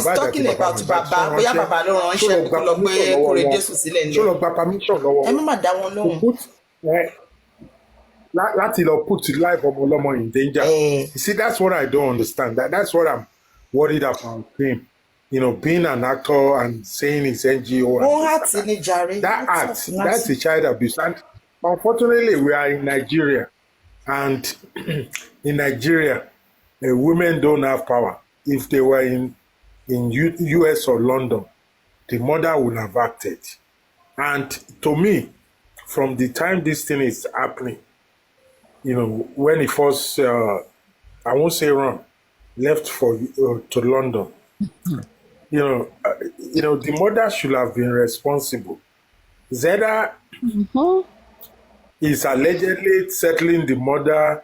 talking about Baba. Bóyá Baba ló ránṣẹ́ kó lọ gbé Kòrédésù sílẹ̀ ní. Ṣó lọ gba permission lọ́wọ́. Ẹ má dá wọn lóhùn. Láti lọ put life ọmọ ọlọ́mọ in danger. You see, that's what I don't understand. That's what I'm worried about him. Being an actor and saying his NGO. That's a child abuse. And unfortunately, we are in Nigeria. And in Nigeria, women don't have power. If they were in US or London, the mother would have acted. And to me, from the time this thing is happening, when he first, I won't say run, left to London, the mother should have been responsible. Zeda is allegedly settling the mother,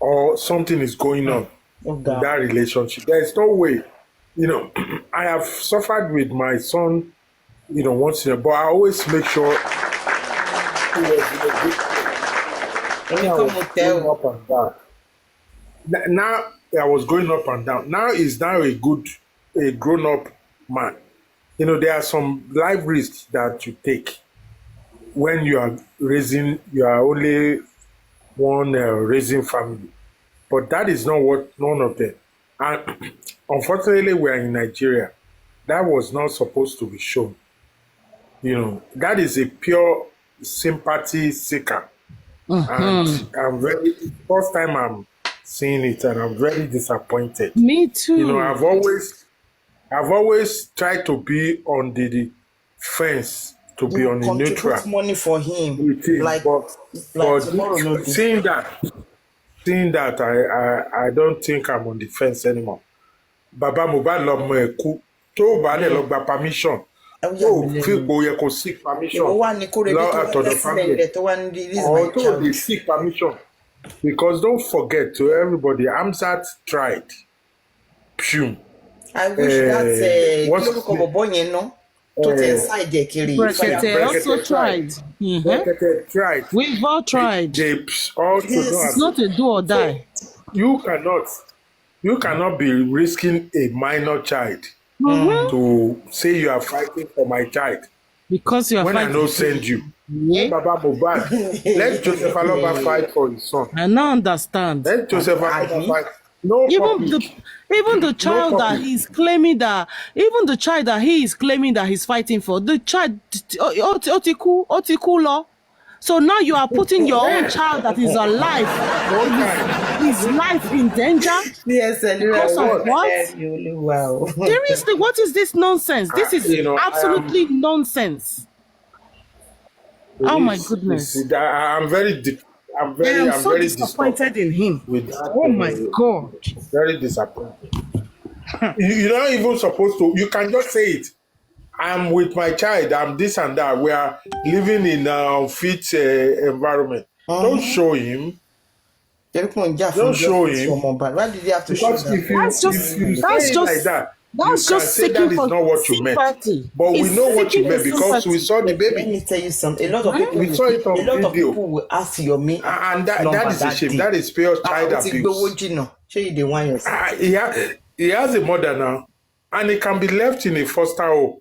or something is going on in that relationship. There is no way. I have suffered with my son, once in a while, but I always make sure he was in a good place. Up and down. Now I was going up and down. Now he's a grown-up man. There are some life risks that you take when you are only one raising family. But that is not what none of them. And unfortunately, we are in Nigeria. That was not supposed to be shown. That is a pure sympathy seeker. And first time I'm seeing it, and I'm very disappointed. Me too. I've always tried to be on the fence, to be on the neutral. Put money for him. But seeing that, I don't think I'm on the fence anymore. Baba Mohbad lọmọ ẹ̀ kú tó bá lè lọ gba permission. Tó fi kò yẹ kó seek permission. Àtọ̀dọ̀ family. Or tó dey seek permission. Because don't forget, to everybody, Hamzat tried. Phew. I wish that Brekete also tried. Brekete tried. We've all tried. It's not a do or die. You cannot be risking a minor child to say you are fighting for my child. Because you are fighting. When I don't send you. Baba Mohbad. Let Joseph Aloba fight for his son. I now understand. Let Joseph Aloba fight. Even the child that he is claiming that he's fighting for, the child Otikulo. So now you are putting your own child that is alive, his life in danger. Yes, because of what? Wow. Seriously, what is this nonsense? This is absolutely nonsense. Oh my goodness! I'm very disappointed in him. Oh my God! Very disappointed. You're not even supposed to. You can just say it. I'm with my child. I'm this and that. We are living in a fit environment. Don't show him. Don't show him. Why did you have to show that? That's just that is not what you meant. But we know what you meant because we saw the baby. Let me tell you something. A lot of people, we saw it on video. A lot of people will ask your me. And that is a shame. That is pure child abuse. He has a mother now. And it can be left in a foster home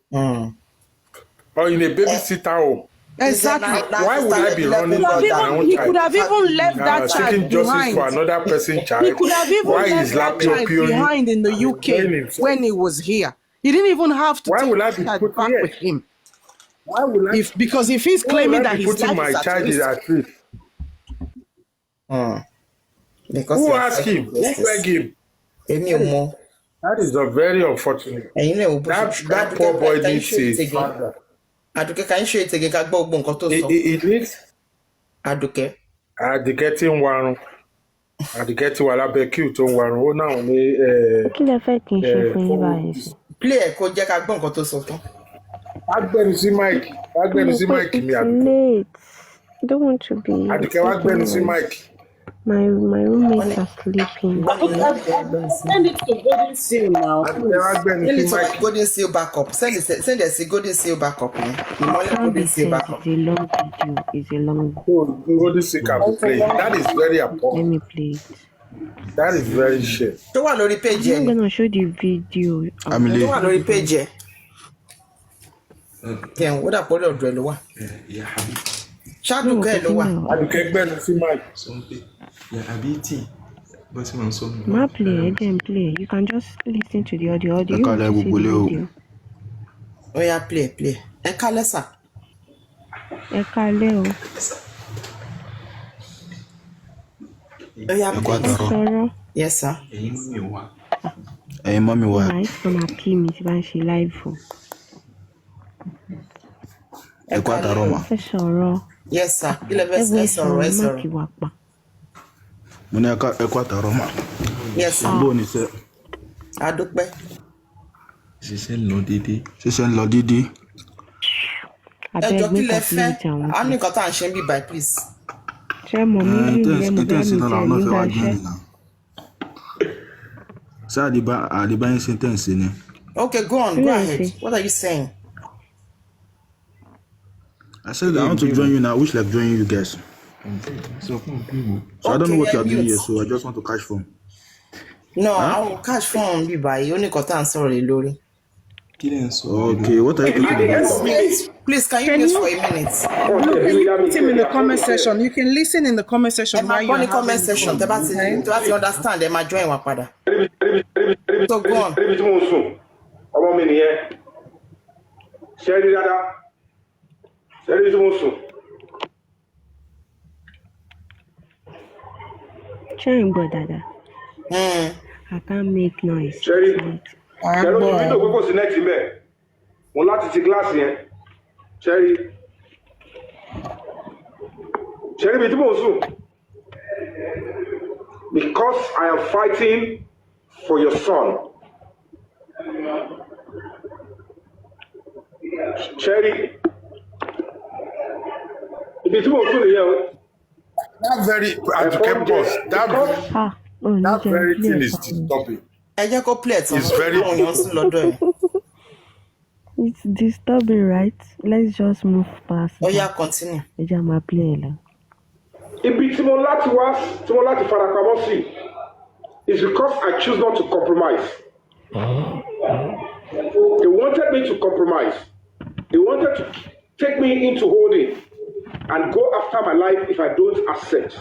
or in a babysitter home. Exactly. Why would I be running for my own child? He could have even left that child seeking justice for another person's child. He could have even left that child behind in the UK when he was here. He didn't even have to take that back with him. Why will I? Because if he's claiming that his life my child is at risk. Who asked him? Who begged him? That is very unfortunate. That poor boy needs his father. Aduke, can you show it again? It needs Aduke tí ń warun. Aduke tí wà lábẹ́ kí tó ń warun. Ó náà ní kí lẹ fẹ́ kí n ṣe fún yín báyìí sí. Play ẹ̀ kó jẹ́ ká gbọ́ nǹkan tó sọ tán. Agbẹnu sí mic mi Aduke. don't want to be. My roommates are sleeping. Send it to Golden Seal now. Send it to Golden Seal backup. Send it Golden Seal backup. Golden Seal is a long video. It's a long Golden Seal can be played. That is very important. Let me play it. That is very shit. So what on the page? I'm gonna show the video. I'm on the page. Yeah, what up? What up, Drelowa? Yeah, Shadow Drelowa. I can't bear to see my. Yeah, Abiti. But man, so. Ma play, then play. You can just listen to the audio. You want to see the video. Oh yeah, play. Ekalesa. Ekaleo. Oh yeah, yes, sir. Hey, mommy, what? Nice for my team is when she live for. Equatoroma. Yes, sir. 11 SRO. Muneka Equatoroma. Yes, sir. Boni se. Adukbe. Sisen Lodidi. Ẹjọ́ kí lẹ fẹ́? A ní nǹkan tá à ń ṣe ń bí by please. Ṣé mo ní ilé mo bẹ́ẹ̀ mi tẹ̀ ní bá ṣe? Ṣé àdìbáyé sentence ni? Okay, go ahead. What are you saying? I said I want to join you now. I wish like joining you guys. So I don't know what you are doing here, so I just want to catch phone. No, I will catch phone bí báyìí. Ó ní nǹkan tá à ń sọ̀rọ̀ lé lórí. Okay, what are you talking about? Please, can you mute for a minute? Can you put him in the comment section? You can listen in the comment section while you're in the comment section. Tẹ́ bá ti understand, ẹ máa join wa padà. So go on. Ọmọ mi nìyẹn. Ṣé rí dáadáa? Ṣé rí tí mo sùn? Ṣé ń gbọ́ dáadáa? I can't make noise. Ṣé rí window kókó sí next bẹ́ẹ̀. Mo láti ti glass yẹn. Ṣé rí bí tí mo sùn? Because I am fighting for your son. Cherry. That very that very thing is disturbing. It's very It's disturbing, right? Let's just move past. Oh yeah, continue. Ibi tí mo láti farapamọ́ sí is because I choose not to compromise. They wanted me to compromise. They wanted to take me into holding and go after my life if I don't accept.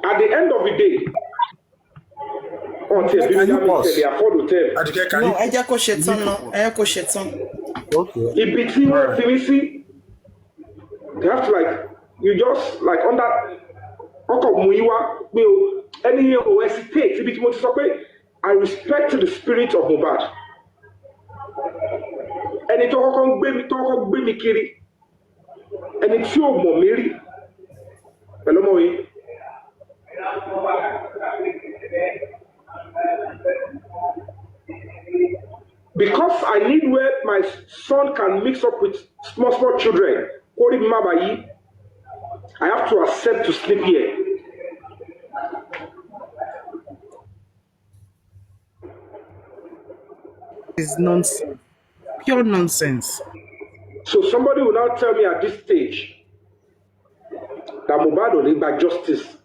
At the end of the day, until they afford to tell. No, ẹ jẹ́ kó ṣe tán náà. Ẹ jẹ́ kó ṣe tán. Ibi tí wọ́n fi mí sí, they have to you just under ọkọ̀ mú yín wá pé o ẹni yẹn ò hesitate ibi tí mo ti sọ pé I respect the spirit of Mohbad. Ẹni tó kọ́kọ́ gbé mi kiri, ẹni tí ò mọ̀ mí rí, pẹ̀lú ọmọ yìí. Because I need where my son can mix up with small children, I have to accept to sleep here. It's nonsense. Pure nonsense. So somebody will now tell me at this stage that Mohbad will need by justice.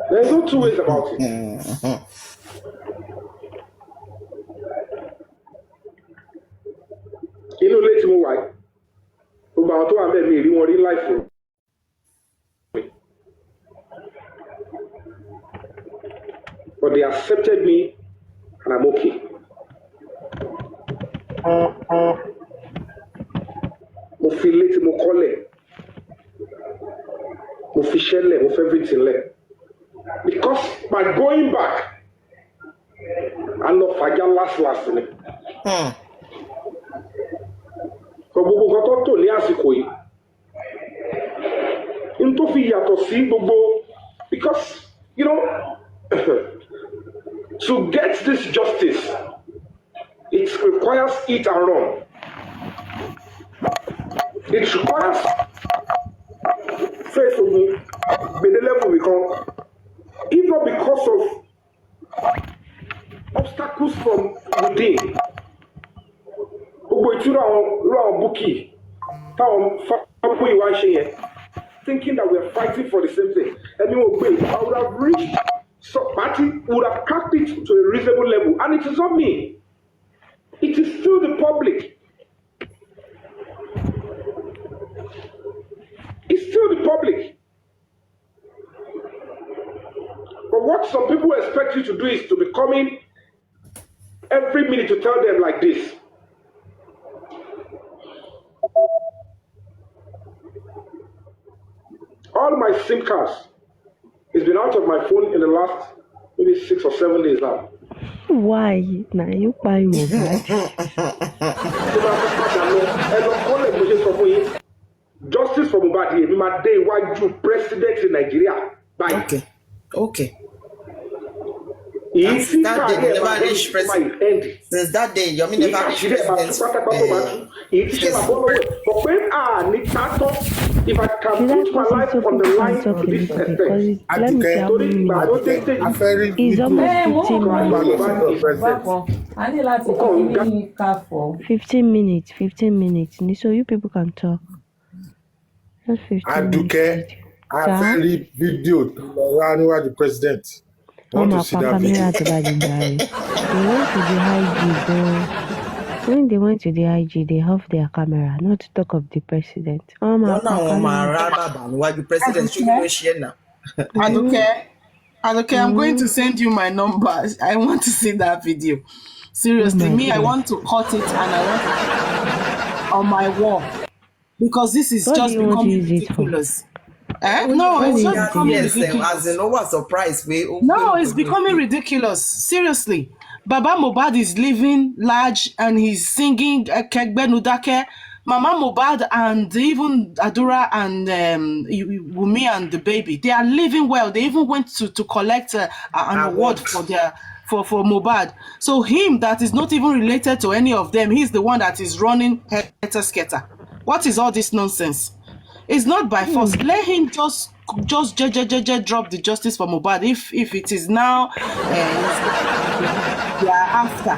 There's no two ways about it. Inú ilé tí mo wà yìí, gbogbo àwọn tó wà bẹ́ẹ̀ mi rí wọn rí láìfò. But they accepted me and I'm okay. Mo fi ilé tí mo kọ́lẹ̀, mo fi ṣẹlẹ̀, mo fi everything lẹ̀. Because by going back, I love Fajan last ni. So gbogbo nǹkan tó tò ní àsìkò yìí. N tó fi yàtọ̀ sí gbogbo because To get this justice, it requires eat and run. It requires faith of me, but the level we come, if not because of obstacles from within. Gbogbo ìtura àwọn búkì táwọn fáwọn ìwà ṣe yẹn, thinking that we are fighting for the same thing. I would have reached, so party would have cracked it to a reasonable level. And it is not me. It is still the public. It's still the public. But what some people expect you to do is to be coming every minute to tell them like this. All my SIM cards has been out of my phone in the last maybe 6 or 7 days now. Why? Now you buy Mohbad. Justice for Mohbad here. My day why you president in Nigeria. Bye. Okay. Since that day, never reached president. Since that day, Yomi never reached president. If I can put my life on the line to this extent, let me see how many minutes. It's almost 15 minutes. 15 minutes. So you people can talk. Just 15 minutes. I very video to the president. Want to see that video? When they went to the IG, they off their camera, not to talk of the president. Aduke, I'm going to send you my number. I want to see that video. Seriously, I want to cut it and I want to put it on my wall. Because this is just becoming ridiculous. No, it's just becoming ridiculous. No, it's becoming ridiculous. Seriously. Baba Mohbad is living large and he's singing Kegbe Nudake. Mama Mohbad and even Adura and Wumi and the baby, they are living well. They even went to collect an award for Mohbad. So him that is not even related to any of them, he's the one that is running Scatter. What is all this nonsense? It's not by force. Let him just drop the justice for Mohbad if it is now they are after.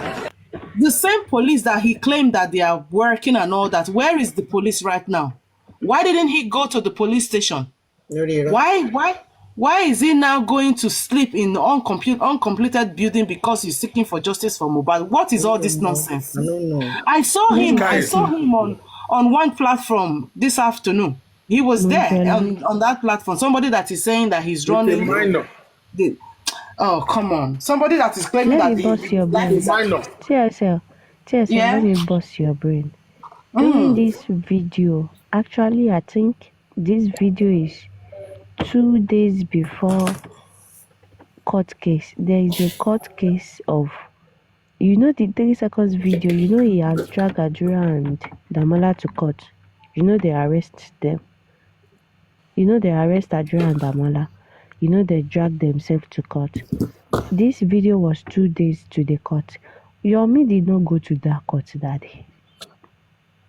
The same police that he claimed that they are working and all that, where is the police right now? Why didn't he go to the police station? Why is he now going to sleep in the uncompleted building because he's seeking for justice for Mohbad? What is all this nonsense? I don't know. I saw him on one platform this afternoon. He was there on that platform. Somebody that is saying that he's running. Oh, come on. Somebody that is claiming let me bust your brain. TSL, let me bust your brain. During this video, actually, I think this video is 2 days before court case. There is a court case of, the 30 seconds video, he has dragged Adura and Damola to court. They arrest them. They arrest Adura and Damola. They drag themselves to court. This video was 2 days to the court. Yomi did not go to that court that day.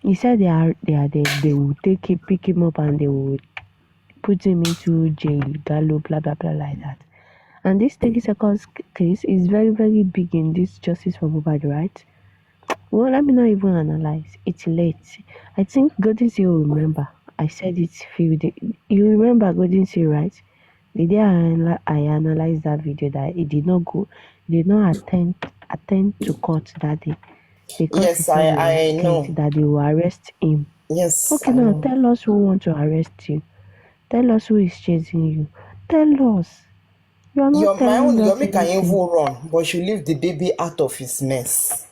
He said they are there. They will pick him up and they will put him into jail, gallo, blah blah blah like that. And this 30 seconds case is very, very big in this justice for Mohbad, right? Well, let me not even analyze. It's late. I think Golden Sea will remember. I said it few days. You remember Golden Sea, right? The day I analyzed that video, that it did not attend to court that day. Yes, I know that they will arrest him. Yes. Okay, now tell us who want to arrest you. Tell us who is chasing you. Tell us. You are not telling us. Yomi can even run, but you leave the baby out of his mess.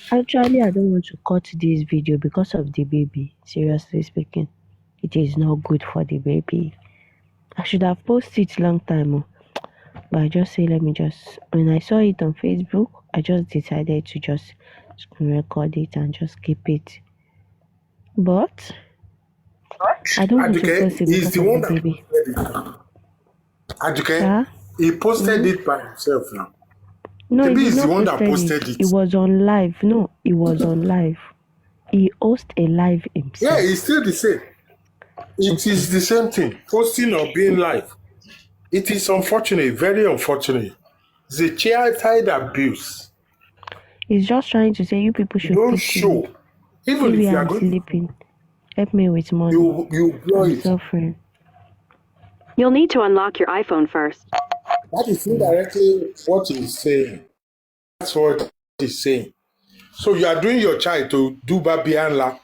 Actually, I don't want to cut this video because of the baby. Seriously speaking, it is not good for the baby. I should have posted it long time, but I just say when I saw it on Facebook, I just decided to just screen record it and just keep it But I don't want to Aduke post it is because the of one the that baby. posted it. Aduke, Sir? he posted it by himself now. No, he Maybe did he's the not one that post posted it. it. It was on live. No, it was on live. He host a live himself. Yeah, it's still the same. It is the same thing. Posting or being live. It is unfortunate, very unfortunate. It's a child abuse. He's just trying to say you people should Don't pity me. show. Even Maybe if you are I'm going sleeping. Help me with money. you blow I'm it. suffering. You'll need to unlock your iPhone first. That is indirectly what he's saying. That's what he's saying. So you are doing your child to do Babianla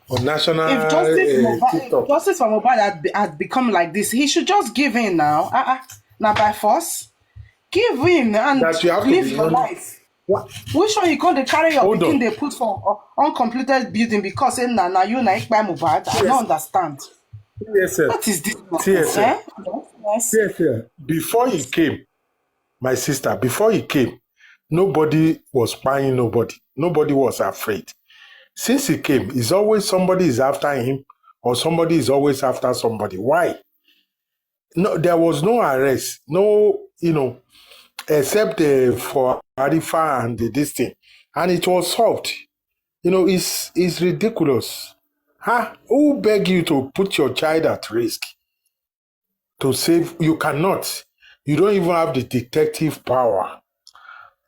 on national If TikTok. Justice for Mohbad had become like this, he should just give in now. Now by force. Give in and That you have live to be your life. Which one you can't carry your pikin they put for uncompleted building because now you na by Mohbad? I don't understand. TSL. What is this? TSL. Yes. TSL. Before he came, my sister, before he came, nobody was spying nobody. Nobody was afraid. Since he came, it's always somebody is after him or somebody is always after somebody. Why? No, there was no arrest. No, except for Arifa and this thing. And it was solved. It's ridiculous. Who beg you to put your child at risk? To save, you cannot. You don't even have the detective power.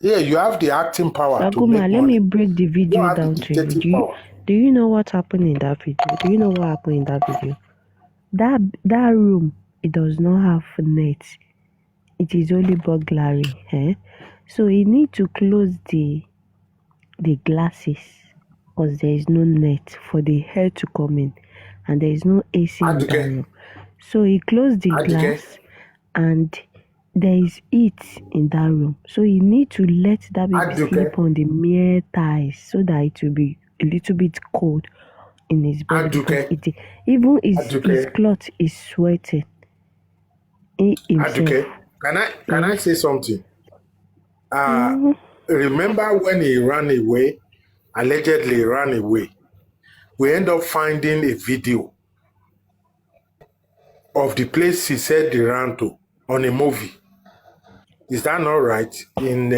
Yeah, you have the acting power Saguma, to make money. let me break the video you down the to you. Do you know what happened in that video? Do you know what happened in that video? That room, it does not have net. It is only burglary. So you need to close the glasses because there is no net for the air to come in and there is no AC in that room. So he closed the glass and there is heat in that room. So you need to let that baby sleep on the mere tiles so that it will be a little bit cold in his body because even his cloth is sweating. He himself. Can I say something? Remember when he ran away, allegedly ran away, we end up finding a video of the place he said he ran to on a movie. Is that not right? In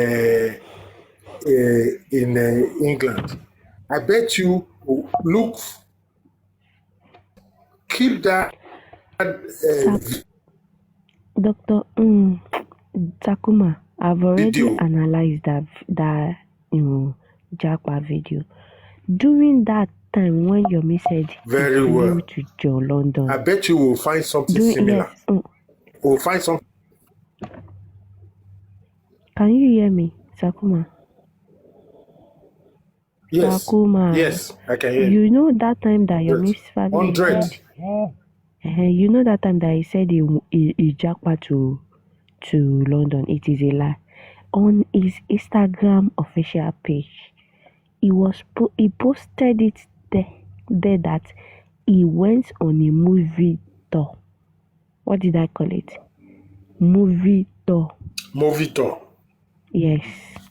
England. I bet you look, keep that. Dr. Takuma, I've already analyzed that Japa video. During that time when Yomi said very he flew well to John London, I bet you will find something similar. Yes, We'll find something. Can you hear me, Takuma? Yes. Takuma. Yes, I can hear you. You know that time that Yomi's family 100. said, you know that time that he said he jackpot to London. It is a lie. On his Instagram official page, he posted it there that he went on a movie tour. What did I call it? Movie tour. Movie tour. Yes,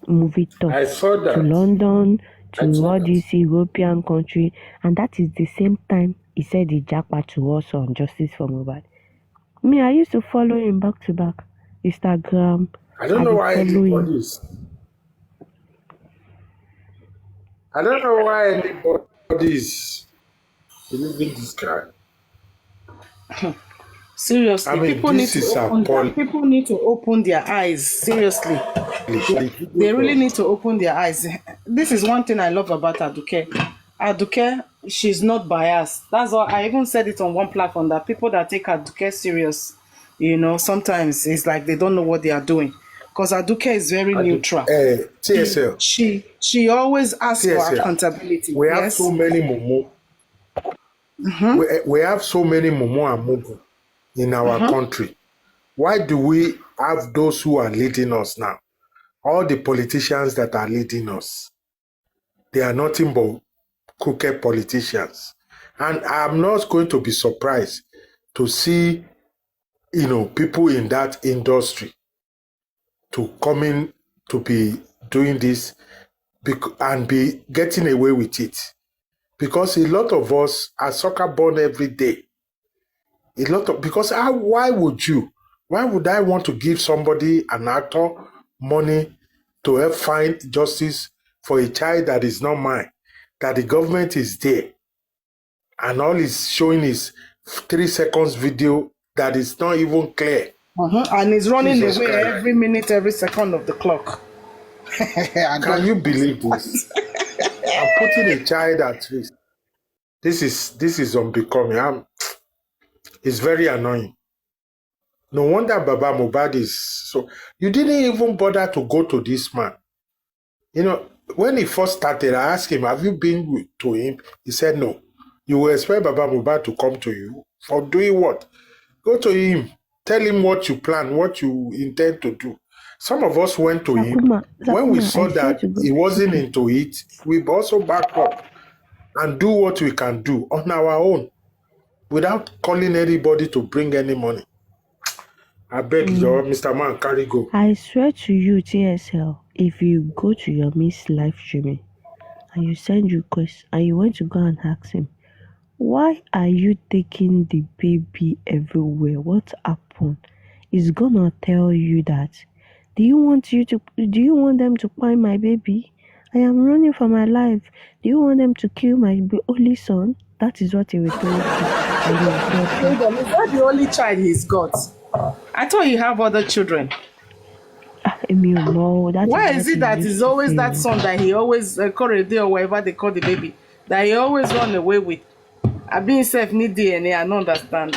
movie tour. I saw that. To London, to all these European country, and that is the same time he said he jackpot to us on Justice for Mohbad. Me, I used to follow him back to back. Instagram. I don't know why anybody is. I don't know why anybody is believing this guy. Seriously, I mean, people need to open their eyes. Seriously, they really need to open their eyes. This is one thing I love about Aduke. Aduke, she's not biased. That's why I even said it on one platform that people that take Aduke serious, sometimes it's like they don't know what they are doing. Because Aduke is very neutral. TSL. She always asks for accountability. We have so many Momo. We have so many Momo and Mugu in our country. Why do we have those who are leading us now? All the politicians that are leading us, they are nothing but crooked politicians. And I'm not going to be surprised to see, people in that industry to come in to be doing this and be getting away with it. because a lot of us are soccer born every day. Because why would I want to give somebody, an actor, money to help find justice for a child that is not mine, that the government is there, and all is showing is 3 seconds video that is not even clear. And it's running away every minute, every second of the clock. Can you believe this? I'm putting a child at risk. This is unbecoming. It's very annoying. No wonder Baba Mohbad is so. You didn't even bother to go to this man. You know, when he first started, I asked him, "Have you been to him?" He said, "No." You will expect Baba Mohbad to come to you for doing what? Go to him. Tell him what you plan, what you intend to do. Some of us went to him. When we saw that he wasn't into it, we also back up and do what we can do on our own without calling anybody to bring any money. I beg you, Mr. Man, carry go. I swear to you, TSL, if you go to your Miss live streaming and you send requests and you want to go and ask him, why are you taking the baby everywhere? What happened? He's gonna tell you that. Do you want them to find my baby? I am running for my life. Do you want them to kill my only son? That is what he will tell you. Is that the only child he's got? I thought you have other children. Why is it that it's always that son that he always Korede or whatever they call the baby that he always run away with? I been self need DNA. I don't understand.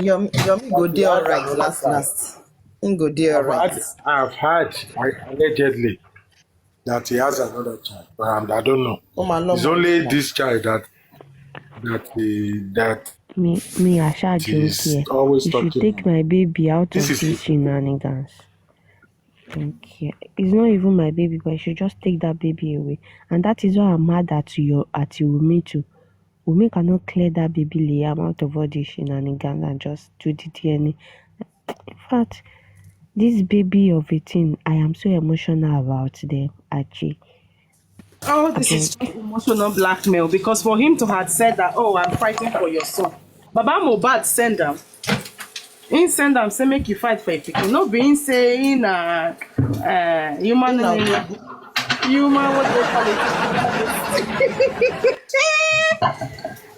Yomi go there alright. Last. Go there alright. I've heard allegedly that he has another child, but I don't know. It's only this child that I shall joke here. You should take my baby out of these shenanigans. Okay. It's not even my baby, but you should just take that baby away. And that is why I'm mad at Wumi too. Wumi cannot clear that baby Liam out of all these shenanigans and just do the DNA. In fact, this baby of 18, I am so emotional about them, actually. Oh, this is emotional blackmail, because for him to have said that, oh, I'm fighting for your son. Baba Mohbad send them. He send them, say make you fight for a pikin. No being saying human what they call it.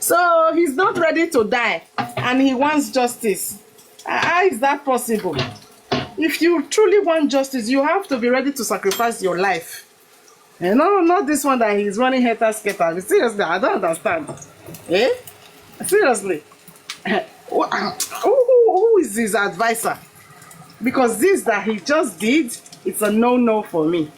So he's not ready to die and he wants justice. How is that possible? If you truly want justice, you have to be ready to sacrifice your life. And no, not this one that he's running helter-skelter. Seriously, I don't understand. Seriously. Who is his advisor? Because this that he just did, it's a no-no for me.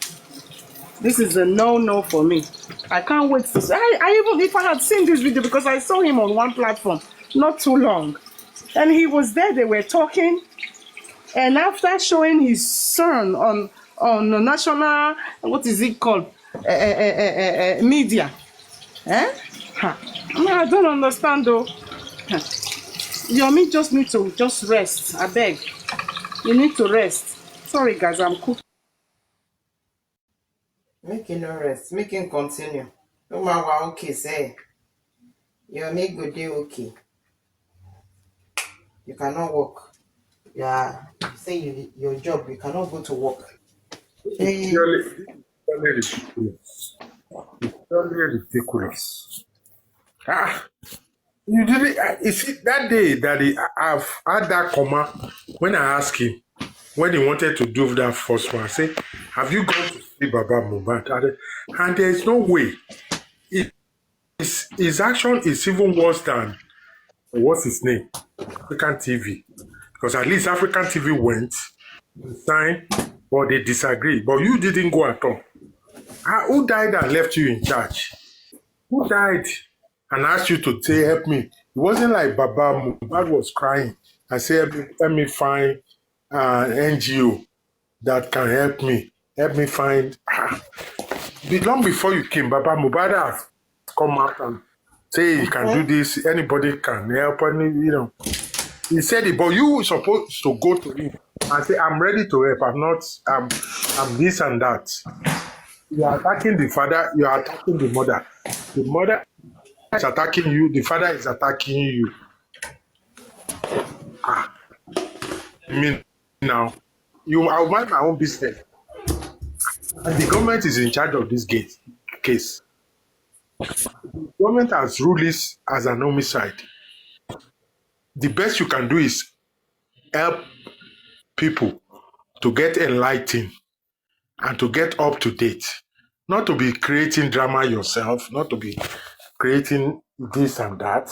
This is a no-no for me. I can't wait to see. I even if I had seen this video, because I saw him on one platform not too long. And he was there, they were talking. And after showing his son on national, what is it called? Media. I don't understand though. Yomi just need to rest. I beg. You need to rest. Sorry guys, I'm cooking. Make him no rest. Make him continue. No matter okay, say. Yomi go day okay. You cannot work. Yeah, you say your job, you cannot go to work. It's really ridiculous. You didn't. You see, that day that I've had that comma when I asked him when he wanted to do that first one. I said, "Have you gone to see Baba Mohbad?" And there is no way. His action is even worse than what's his name, African TV, because at least African TV went, signed, but they disagree. But you didn't go at all. Who died and left you in charge? Who died and asked you to say, help me? It wasn't like Baba Mohbad was crying and said, let me find an NGO that can help me find. Long before you came, Baba Mohbad has come out and say you can do this, anybody can help, He said it, but you were supposed to go to him and say, I'm ready to help. I'm this and that. You are attacking the father, you are attacking the mother. The mother is attacking you, the father is attacking you. Me now, I'll mind my own business. And the government is in charge of this case. The government has ruled this as an homicide. The best you can do is help people to get enlightened and to get up to date. Not to be creating drama yourself, not to be creating this and that.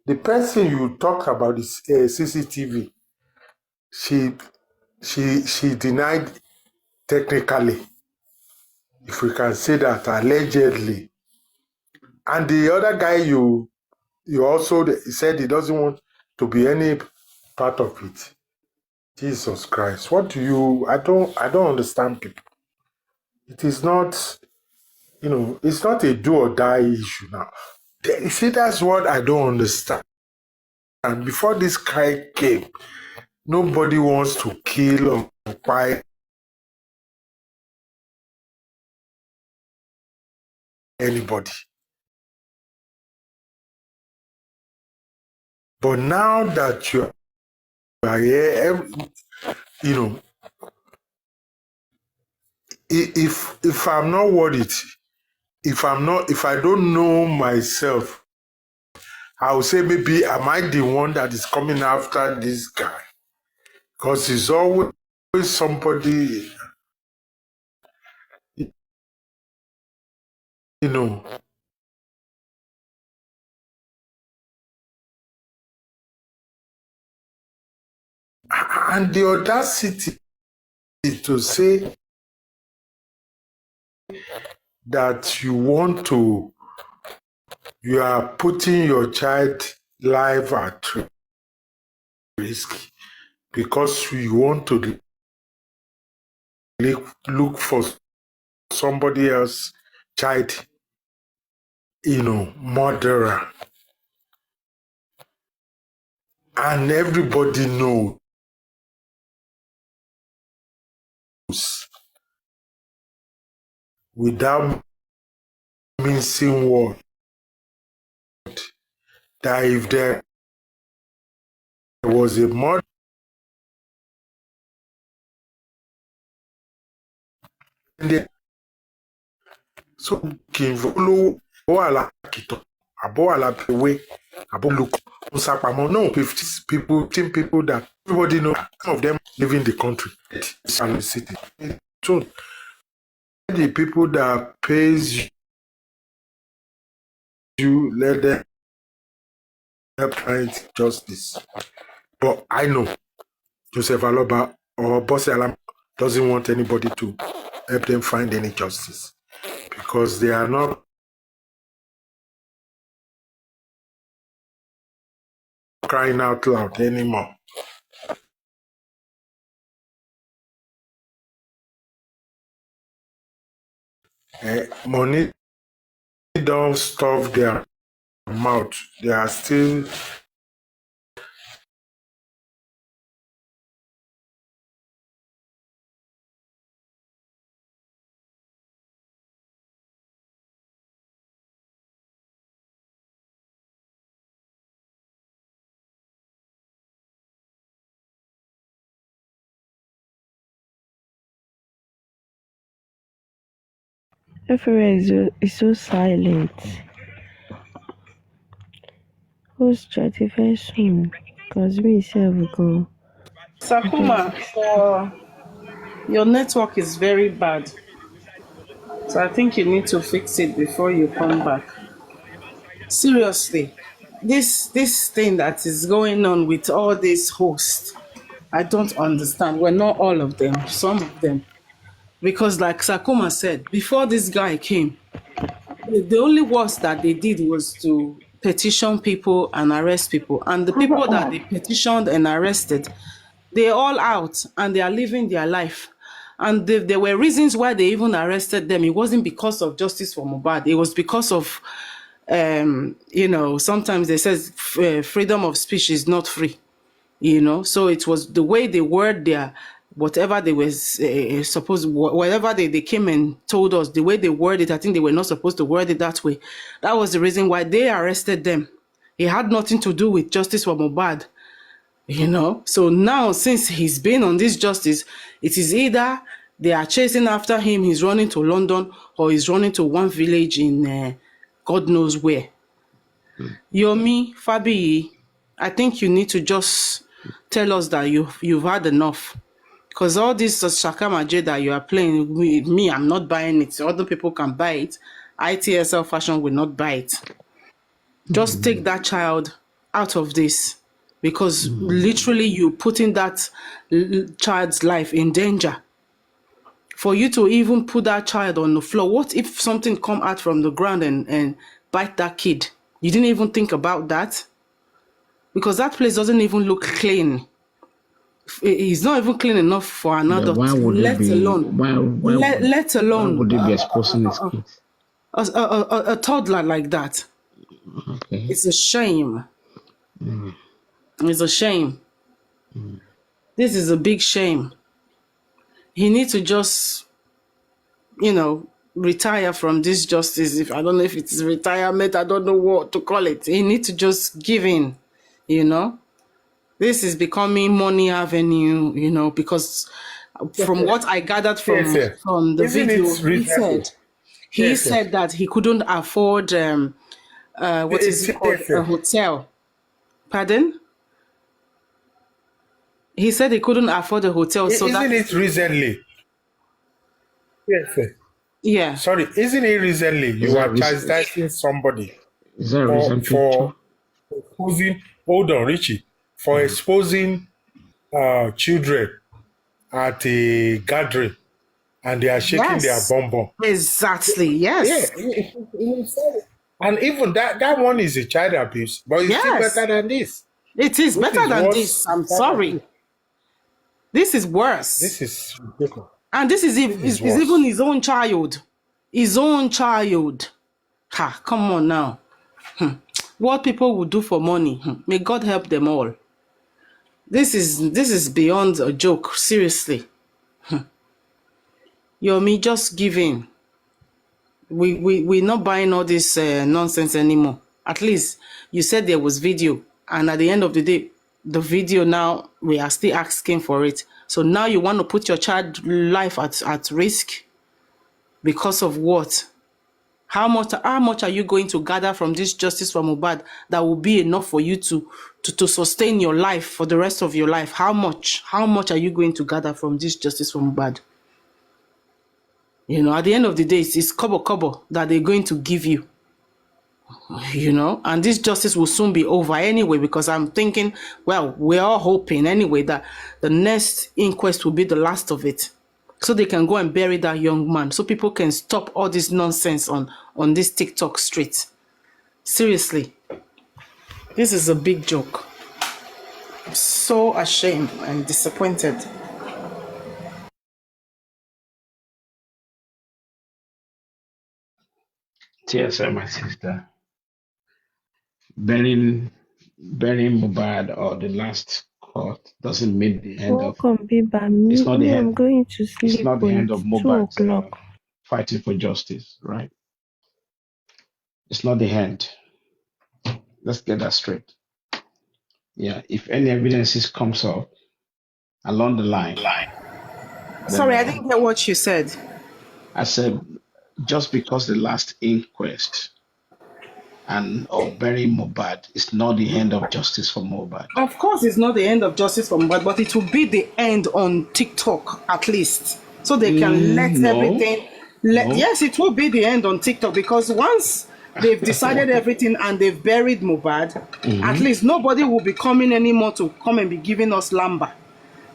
The person you talked about is CCTV. She denied technically, if we can say that, allegedly. And the other guy you also said he doesn't want to be any part of it. Jesus Christ. What do you I don't understand people. It is not, it's not a do or die issue now. You see, that's what I don't understand. And before this guy came, nobody wants to kill or buy anybody. But now that you are here, if I'm not worried, if I don't know myself, I will say maybe am I the one that is coming after this guy? Because he's always somebody, you know. And the audacity to say that you are putting your child life at risk because you want to look for somebody else child, murderer. And everybody knows without mincing word that if there was a murder, so kì í follow àbọ̀ àlàkìtàn àbọ̀ àlàbẹ̀wé àbọ̀ olùkọ́ nsàpamọ́ no 15 people that everybody know, some of them living the country and the city. So the people that pays you, let them help find justice. But I know Joseph Aloba or Bosse Alam doesn't want anybody to help them find any justice because they are not crying out loud anymore. Money don't stop their mouth. They are still Everywhere is so silent. Who's chatting soon? Because we self go. Sakuma, your network is very bad. So I think you need to fix it before you come back. Seriously, this thing that is going on with all these hosts, I don't understand. Well, not all of them, some of them. Because like Sakuma said, before this guy came, the only worst that they did was to petition people and arrest people. And the people that they petitioned and arrested, they're all out and they are living their life. And there were reasons why they even arrested them. It wasn't because of justice for Mohbad. It was because of, sometimes they say freedom of speech is not free. you know. So it was the way they word their whatever they were supposed, whatever they came and told us, the way they worded it, I think they were not supposed to word it that way. That was the reason why they arrested them. It had nothing to do with justice for Mohbad, you know. So now, since he's been on this justice, it is either they are chasing after him, he's running to London, or he's running to one village in God knows where. Yomi, Fabi, I think you need to just tell us that you've had enough. Because all this Shakamaje that you are playing with me, I'm not buying it. Other people can buy it. ITSL Fashion will not buy it. Just take that child out of this. Because literally you're putting that child's life in danger. For you to even put that child on the floor, what if something come out from the ground and bite that kid? You didn't even think about that? Because that place doesn't even look clean. It's not even clean enough for an adult. Why would let alone, why would they be exposing his kids? A toddler like that. Okay. It's a shame. It's a shame. This is a big shame. He needs to just, you know, retire from this justice. If I don't know if it's retirement, I don't know what to call it. He needs to just give in, you know. This is becoming money avenue, you know, because from what I gathered from the video, he said that he couldn't afford what is it called, a hotel. Pardon? He said he couldn't afford a hotel. So isn't it recently? Yes, sir. Yeah. Sorry, isn't it recently you are chastising somebody for exposing? Hold on, Richie. For exposing children at a gathering, and they are shaking their bum bum. Exactly. Yes. Yeah. And even that one is a child abuse, but it's still better than this. It is better than this. I'm sorry. This is worse. This is ridiculous. And this is even his own child. His own child. Ha, come on now. What people would do for money. May God help them all. This is beyond a joke. Seriously. Yomi, just give in. We're not buying all this nonsense anymore. At least you said there was video. And at the end of the day, the video now, we are still asking for it. So now you want to put your child's life at risk? Because of what? How much are you going to gather from this justice for Mohbad that will be enough for you to sustain your life for the rest of your life? How much are you going to gather from this justice for Mohbad? You know, at the end of the day, it's kobo that they're going to give you. You know, and this justice will soon be over anyway, because I'm thinking, well, we're all hoping anyway that the next inquest will be the last of it, so they can go and bury that young man, so people can stop all this nonsense on this TikTok street. Seriously, this is a big joke. I'm so ashamed and disappointed. TSM, my sister. Burying Mohbad or the last court doesn't mean the end of. It's not the end. I'm going to sleep. It's not the end of Mohbad o'clock. Fighting for justice, right? It's not the end. Let's get that straight. Yeah, if any evidences comes up along the line. Sorry, I didn't get what you said. I said, just because the last inquest or burying Mohbad is not the end of justice for Mohbad. Of course, it's not the end of justice for Mohbad, but it will be the end on TikTok at least, so they can let everything. Yes, it will be the end on TikTok, because once they've decided everything and they've buried Mohbad, at least nobody will be coming anymore to come and be giving us lamba.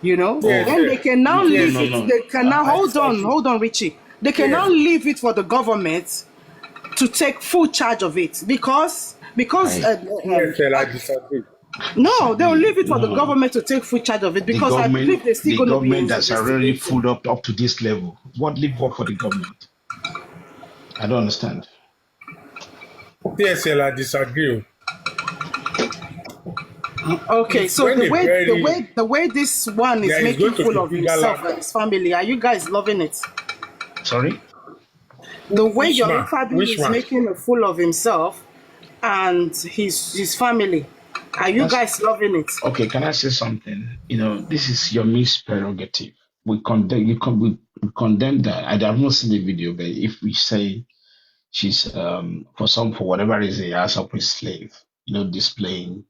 You know, and they can now leave it. They can now hold on, Richie. They can now leave it for the government to take full charge of it, because I disagree. No, they'll leave it for the government to take full charge of it, because I believe they're still going to be. The government that's already full up to this level. What leave work for the government? I don't understand. PSL, I disagree. Okay, so the way this one is making fool of himself and his family, are you guys loving it? Sorry? The way your family is making a fool of himself and his family, are you guys loving it? Okay, can I say something? This is your Miss prerogative. We condemn we condemn that. I have not seen the video, but if we say she's for whatever reason he has up his slave, displaying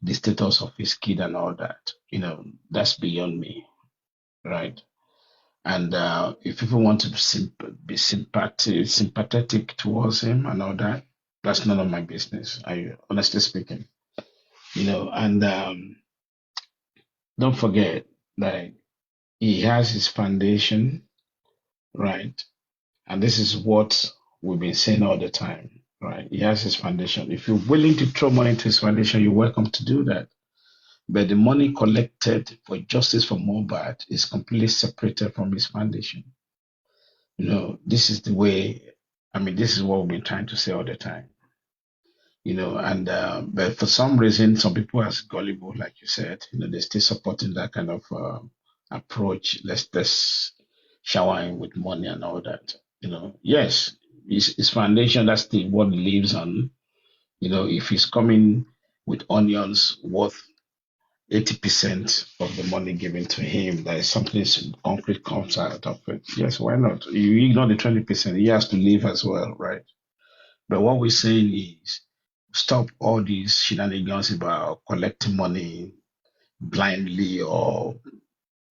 the status of his kid and all that, that's beyond me, right? And if people want to be sympathetic towards him and all that, that's none of my business. Honestly speaking, and don't forget that he has his foundation, right? And this is what we've been saying all the time, right? He has his foundation. If you're willing to throw money into his foundation, you're welcome to do that. But the money collected for justice for Mohbad is completely separated from his foundation. This is the way, this is what we've been trying to say all the time. And but for some reason, some people are gullible, like you said, they're still supporting that kind of approach. Let's shower him with money and all that. Yes, his foundation, that's the what he lives on. If he's coming with onions worth 80% of the money given to him, there is something concrete comes out of it. Yes, why not? You ignore the 20%, he has to live as well, right? But what we're saying is stop all these shenanigans about collecting money blindly or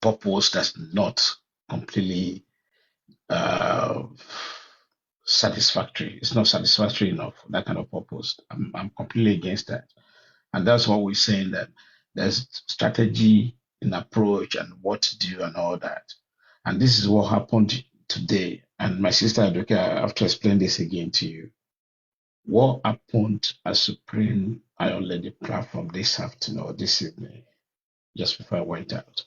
purpose that's not completely satisfactory. It's not satisfactory enough, that kind of purpose. I'm completely against that. And that's what we're saying, that there's strategy in approach and what to do and all that. And this is what happened today. And my sister Adoke, I have to explain this again to you. What happened at Supreme Iron Lady platform this afternoon or this evening, just before I went out,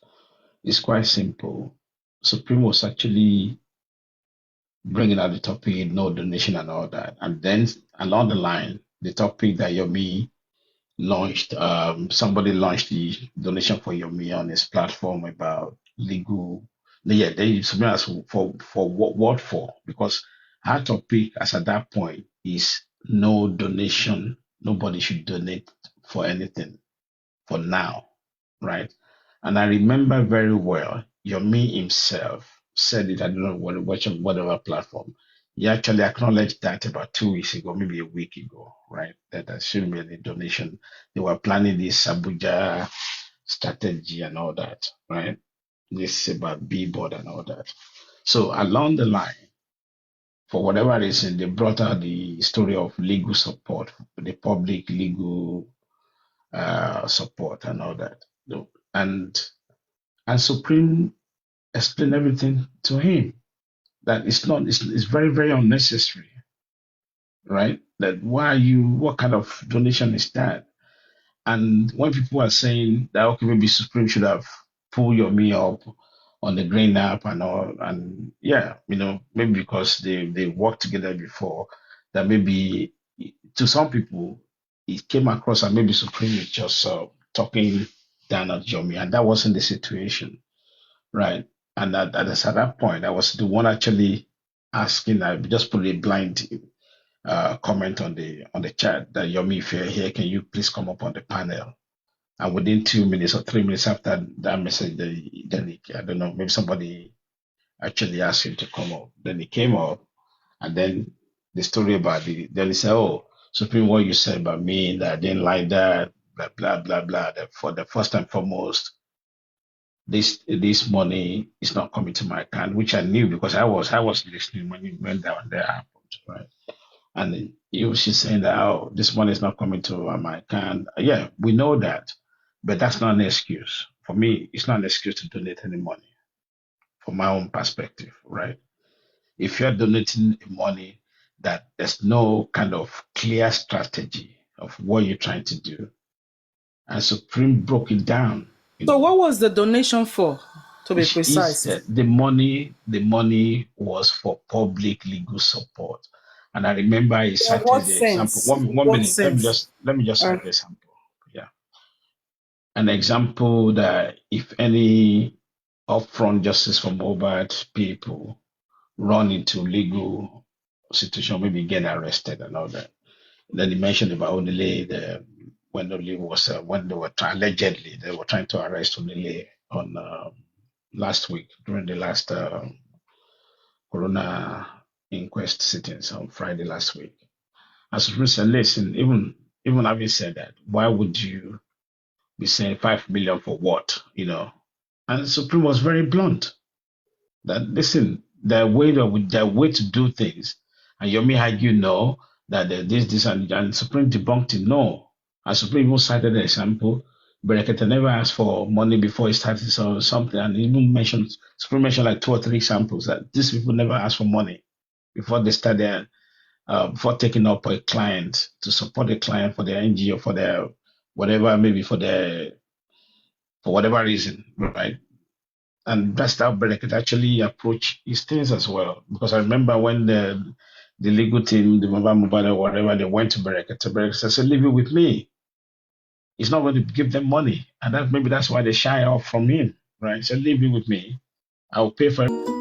it's quite simple. Supreme was actually bringing out the topic, no donation and all that. And then along the line, the topic that Yomi launched, somebody launched the donation for Yomi on his platform about legal. Yeah, they something else for what for? Because our topic as at that point is no donation. Nobody should donate for anything for now, right? And I remember very well, Yomi himself said it, I don't know whatever platform. He actually acknowledged that about 2 weeks ago, maybe a week ago, right? That there shouldn't be any donation. They were planning this Abuja strategy and all that, right? This about billboard and all that. So along the line, for whatever reason, they brought out the story of legal support, the public legal support and all that. And Supreme explained everything to him that it's very, very unnecessary, right? That what kind of donation is that? And when people are saying that, okay, maybe Supreme should have pulled your me up on the green app and all, and yeah, maybe because they worked together before, that maybe to some people it came across and maybe Supreme is just talking down at Jomi, and that wasn't the situation, right? And at that point, I was the one actually asking. I just put a blind comment on the chat that Yomi, if you're here, can you please come up on the panel? And within 2 minutes or 3 minutes after that message, then I don't know, maybe somebody actually asked him to come up. Then he came up, and then the story about then he said, "Oh, Supreme, what you said about me, that I didn't like that, blah blah blah blah. That for the first and foremost, this money is not coming to my account," which I knew because I was listening when that happened, right? And he was just saying that, "Oh, this money is not coming to my account." Yeah, we know that, but that's not an excuse for me. It's not an excuse to donate any money, from my own perspective, right? If you're donating money that there's no kind of clear strategy of what you're trying to do, and Supreme broke it down. So what was the donation for, to be precise? The money was for public legal support. And I remember he cited the example. One minute. Let me just cite the example. Yeah. an example that if any upfront justice for Mohbad people run into legal situation, maybe get arrested and all that. Then he mentioned about Onile, when Onile was when they were allegedly they were trying to arrest Onile on last week during the last Corona inquest sittings on Friday last week. As Supreme said, listen, even having said that, why would you be saying 5 million for what? You know, and Supreme was very blunt that listen, the way to do things, and Yomi had that this and Supreme debunked it. No, and Supreme even cited the example. Berekete never asked for money before he started or something, and even Supreme mentioned like 2 or 3 examples that these people never asked for money before they started, before taking up a client to support a client for their NGO, for their whatever, maybe for whatever reason, right? And that's how Berek could actually approach his things as well. Because I remember when the legal team, the Mohbad or whatever, they went to Berek said, leave it with me. He's not going to give them money. And maybe that's why they shy off from him, right? So leave it with me. I'll pay for it.